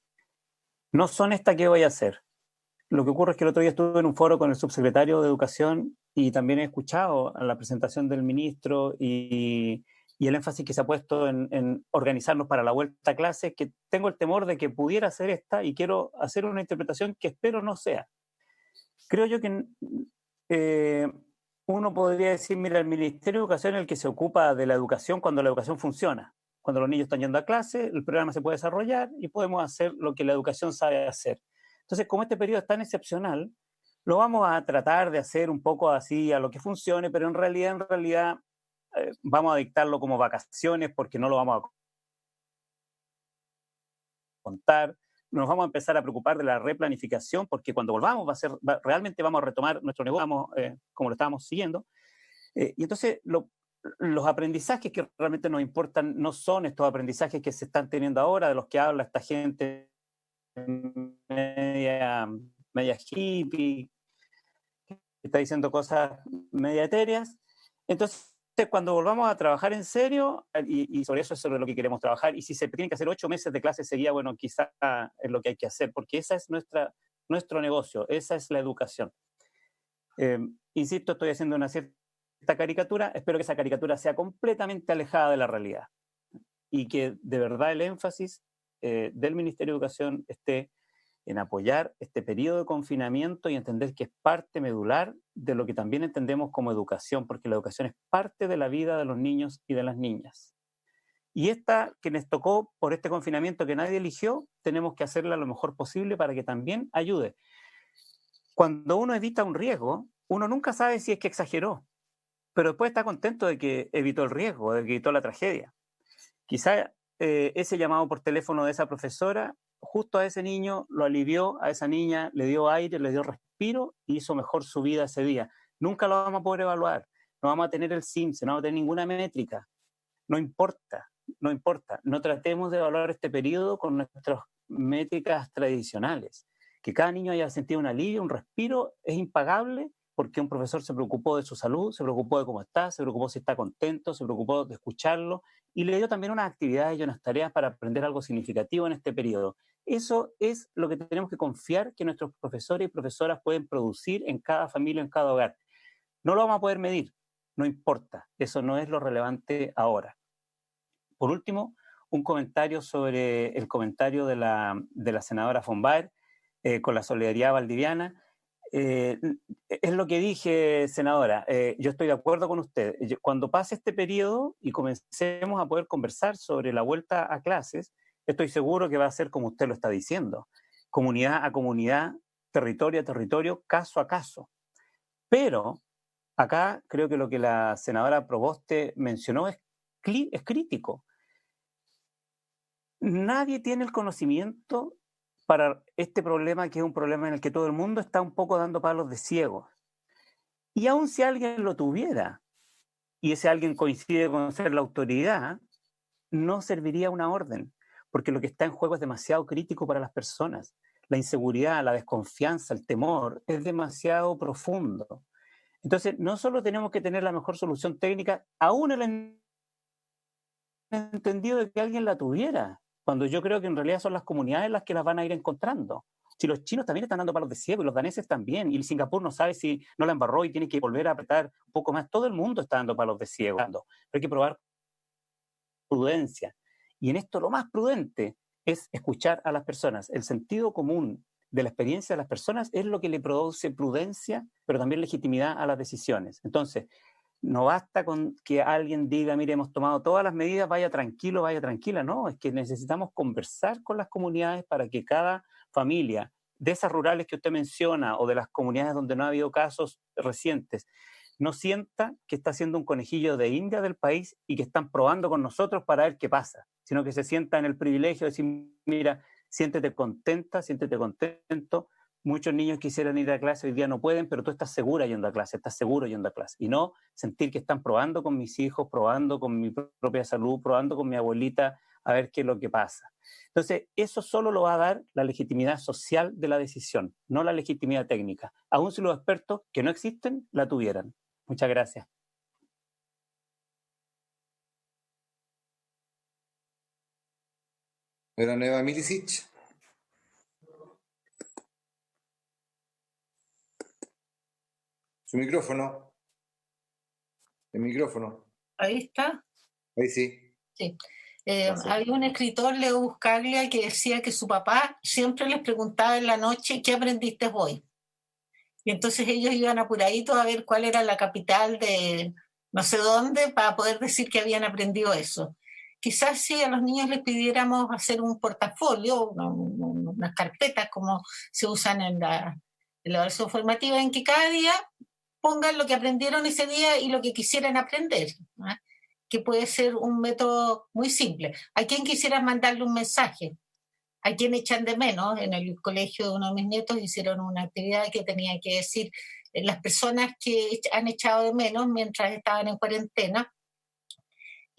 no son esta que voy a hacer. Lo que ocurre es que el otro día estuve en un foro con el subsecretario de Educación y también he escuchado la presentación del ministro y el énfasis que se ha puesto en organizarnos para la vuelta a clases, que tengo el temor de que pudiera ser esta y quiero hacer una interpretación que espero no sea. Creo yo que uno podría decir, mira, el Ministerio de Educación es el que se ocupa de la educación cuando la educación funciona. Cuando los niños están yendo a clase, el programa se puede desarrollar y podemos hacer lo que la educación sabe hacer. Entonces, como este periodo es tan excepcional, lo vamos a tratar de hacer un poco así a lo que funcione, pero en realidad vamos a dictarlo como vacaciones porque no lo vamos a contar. Nos vamos a empezar a preocupar de la replanificación porque cuando volvamos realmente vamos a retomar nuestro negocio como lo estábamos siguiendo. Y entonces los aprendizajes que realmente nos importan no son estos aprendizajes que se están teniendo ahora, de los que habla esta gente media hippie, que está diciendo cosas media etéreas. Entonces, cuando volvamos a trabajar en serio, y sobre eso es sobre lo que queremos trabajar, y si se tienen que hacer 8 meses de clase seguida, bueno, quizá es lo que hay que hacer, porque esa es nuestro negocio, esa es la educación. Insisto, estoy haciendo una cierta caricatura, espero que esa caricatura sea completamente alejada de la realidad y que de verdad el énfasis del Ministerio de Educación esté en apoyar este periodo de confinamiento y entender que es parte medular de lo que también entendemos como educación, porque la educación es parte de la vida de los niños y de las niñas. Y esta que les tocó por este confinamiento que nadie eligió, tenemos que hacerla lo mejor posible para que también ayude. Cuando uno evita un riesgo, uno nunca sabe si es que exageró, pero después está contento de que evitó el riesgo, de que evitó la tragedia. Quizá ese llamado por teléfono de esa profesora justo a ese niño lo alivió, a esa niña le dio aire, le dio respiro y hizo mejor su vida ese día. Nunca lo vamos a poder evaluar, no vamos a tener el CIMSE, no vamos a tener ninguna métrica. No importa, no tratemos de evaluar este periodo con nuestras métricas tradicionales. Que cada niño haya sentido un alivio, un respiro, es impagable porque un profesor se preocupó de su salud, se preocupó de cómo está, se preocupó si está contento, se preocupó de escucharlo y le dio también unas actividades y unas tareas para aprender algo significativo en este periodo. Eso es lo que tenemos que confiar que nuestros profesores y profesoras pueden producir en cada familia, en cada hogar. No lo vamos a poder medir, no importa, eso no es lo relevante ahora. Por último, un comentario sobre el comentario de la senadora von Baer con la solidaridad valdiviana. Es lo que dije, senadora, yo estoy de acuerdo con usted. Cuando pase este periodo y comencemos a poder conversar sobre la vuelta a clases, estoy seguro que va a ser como usted lo está diciendo, comunidad a comunidad, territorio a territorio, caso a caso. Pero acá creo que lo que la senadora Proboste mencionó es crítico. Nadie tiene el conocimiento para este problema, que es un problema en el que todo el mundo está un poco dando palos de ciego. Y aun si alguien lo tuviera, y ese alguien coincide con ser la autoridad, no serviría una orden, porque lo que está en juego es demasiado crítico para las personas. la inseguridad, la desconfianza, el temor, es demasiado profundo. Entonces, no solo tenemos que tener la mejor solución técnica, aún el entendido de que alguien la tuviera, cuando yo creo que en realidad son las comunidades las que las van a ir encontrando. Si los chinos también están dando palos de ciego y los daneses también, y Singapur no sabe si no la embarró y tiene que volver a apretar un poco más, todo el mundo está dando palos de ciego. Pero hay que probar prudencia. Y en esto lo más prudente es escuchar a las personas. El sentido común de la experiencia de las personas es lo que le produce prudencia, pero también legitimidad a las decisiones. Entonces, no basta con que alguien diga, mire, hemos tomado todas las medidas, vaya tranquilo, vaya tranquila. No, es que necesitamos conversar con las comunidades para que cada familia, de esas rurales que usted menciona o de las comunidades donde no ha habido casos recientes, no sienta que está siendo un conejillo de India del país y que están probando con nosotros para ver qué pasa, sino que se sienta en el privilegio de decir, mira, siéntete contenta, siéntete contento. Muchos niños quisieran ir a clase, hoy día no pueden, pero tú estás segura yendo a clase, estás seguro yendo a clase. Y no sentir que están probando con mis hijos, probando con mi propia salud, probando con mi abuelita, a ver qué es lo que pasa. Entonces, eso solo lo va a dar la legitimidad social de la decisión, no la legitimidad técnica. Aun si los expertos que no existen la tuvieran. Muchas gracias. Neva Milicic. Su micrófono. El micrófono. Ahí está. Ahí sí. Sí. Había un escritor, Leo Buscaglia, que decía que su papá siempre les preguntaba en la noche, ¿qué aprendiste hoy? Y entonces ellos iban apuraditos a ver cuál era la capital de no sé dónde para poder decir que habían aprendido eso. Quizás si a los niños les pidiéramos hacer un portafolio, unas carpetas como se usan en la versión formativa, en que cada día pongan lo que aprendieron ese día y lo que quisieran aprender, ¿no? Que puede ser un método muy simple. ¿A quién quisiera mandarle un mensaje? ¿A quién echan de menos? En el colegio de uno de mis nietos hicieron una actividad que tenía que decir las personas que han echado de menos mientras estaban en cuarentena,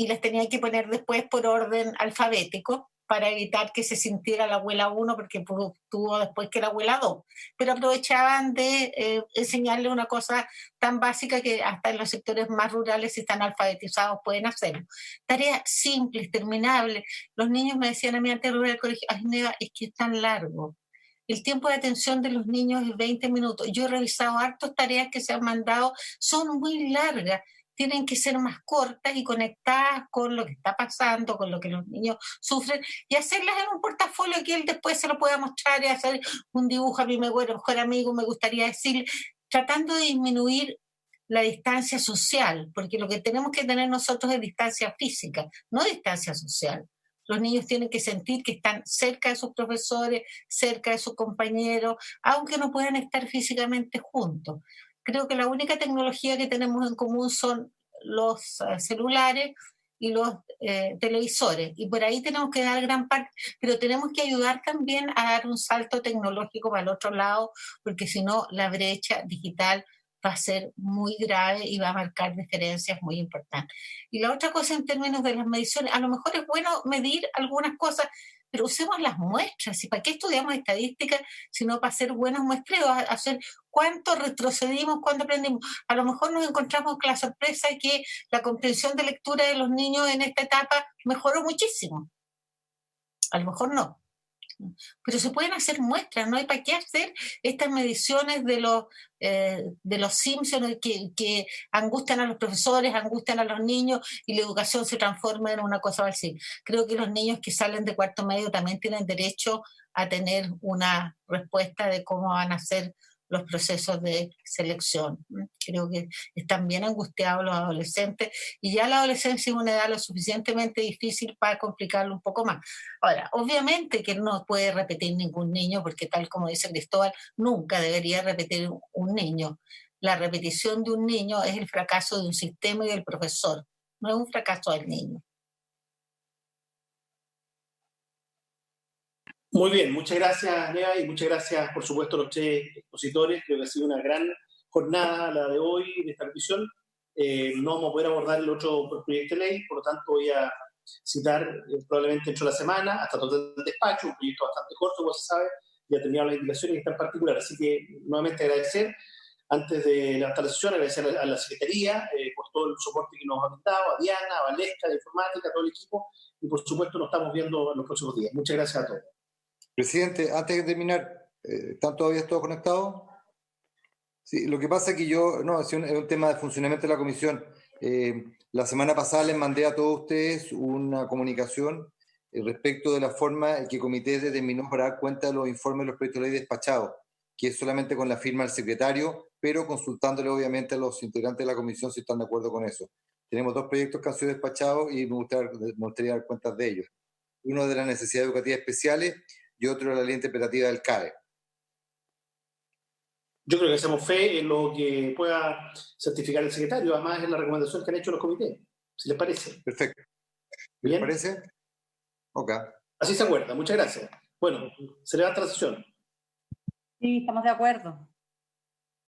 y las tenía que poner después por orden alfabético para evitar que se sintiera la abuela 1 porque tuvo después que la abuela 2. Pero aprovechaban de enseñarle una cosa tan básica que hasta en los sectores más rurales, si están alfabetizados, pueden hacerlo. Tareas simples, terminables. Los niños me decían a mí antes de volver al colegio, ay, Neva, es que es tan largo. El tiempo de atención de los niños es 20 minutos. Yo he revisado hartas tareas que se han mandado, son muy largas. Tienen que ser más cortas y conectadas con lo que está pasando, con lo que los niños sufren, y hacerlas en un portafolio que él después se lo pueda mostrar y hacer un dibujo. A mi mejor amigo me gustaría decir, tratando de disminuir la distancia social, porque lo que tenemos que tener nosotros es distancia física, no distancia social. Los niños tienen que sentir que están cerca de sus profesores, cerca de sus compañeros, aunque no puedan estar físicamente juntos. Creo que la única tecnología que tenemos en común son los celulares y los televisores, y por ahí tenemos que dar gran parte, pero tenemos que ayudar también a dar un salto tecnológico para el otro lado, porque si no la brecha digital va a ser muy grave y va a marcar diferencias muy importantes. Y la otra cosa en términos de las mediciones, a lo mejor es bueno medir algunas cosas, pero usemos las muestras. ¿Y para qué estudiamos estadística si no para hacer buenos muestreos? Hacer cuánto retrocedimos, cuánto aprendimos. A lo mejor nos encontramos con la sorpresa de que la comprensión de lectura de los niños en esta etapa mejoró muchísimo. A lo mejor no. Pero se pueden hacer muestras, no hay para qué hacer estas mediciones de los Simpsons que angustian a los profesores, angustian a los niños y la educación se transforma en una cosa así. Creo que los niños que salen de cuarto medio también tienen derecho a tener una respuesta de cómo van a ser los procesos de selección. Creo que están bien angustiados los adolescentes y ya la adolescencia es una edad lo suficientemente difícil para complicarlo un poco más. Ahora, obviamente que no puede repetir ningún niño, porque tal como dice Cristóbal, nunca debería repetir un niño. La repetición de un niño es el fracaso de un sistema y del profesor, no es un fracaso del niño. Muy bien, muchas gracias, Neva, y muchas gracias, por supuesto, a los tres expositores. Creo que ha sido una gran jornada la de hoy, de esta revisión. No vamos a poder abordar el otro proyecto de ley, por lo tanto voy a citar probablemente dentro de la semana, hasta todo el despacho, un proyecto bastante corto, como se sabe, ya terminado las indicaciones y está en particular. Así que nuevamente agradecer, antes de levantar la sesión, agradecer a la Secretaría por todo el soporte que nos ha brindado, a Diana, a Valesca de Informática, a todo el equipo, y por supuesto nos estamos viendo en los próximos días. Muchas gracias a todos. Presidente, antes de terminar, ¿están todavía todos conectados? Sí, lo que pasa es que es un tema de funcionamiento de la comisión. La semana pasada les mandé a todos ustedes una comunicación respecto de la forma en que el comité determinó para dar cuenta de los informes de los proyectos de ley despachados, que es solamente con la firma del secretario, pero consultándole obviamente a los integrantes de la comisión si están de acuerdo con eso. Tenemos 2 proyectos que han sido despachados y me gustaría dar cuenta de ellos. Uno de las necesidades educativas especiales y otro de la ley interpretativa del CAE. Yo creo que hacemos fe en lo que pueda certificar el secretario, además en la recomendación que han hecho los comités, si les parece. Perfecto. ¿Bien? ¿Les parece? Ok. Así se acuerda, muchas gracias. Bueno, se levanta la sesión. Sí, estamos de acuerdo.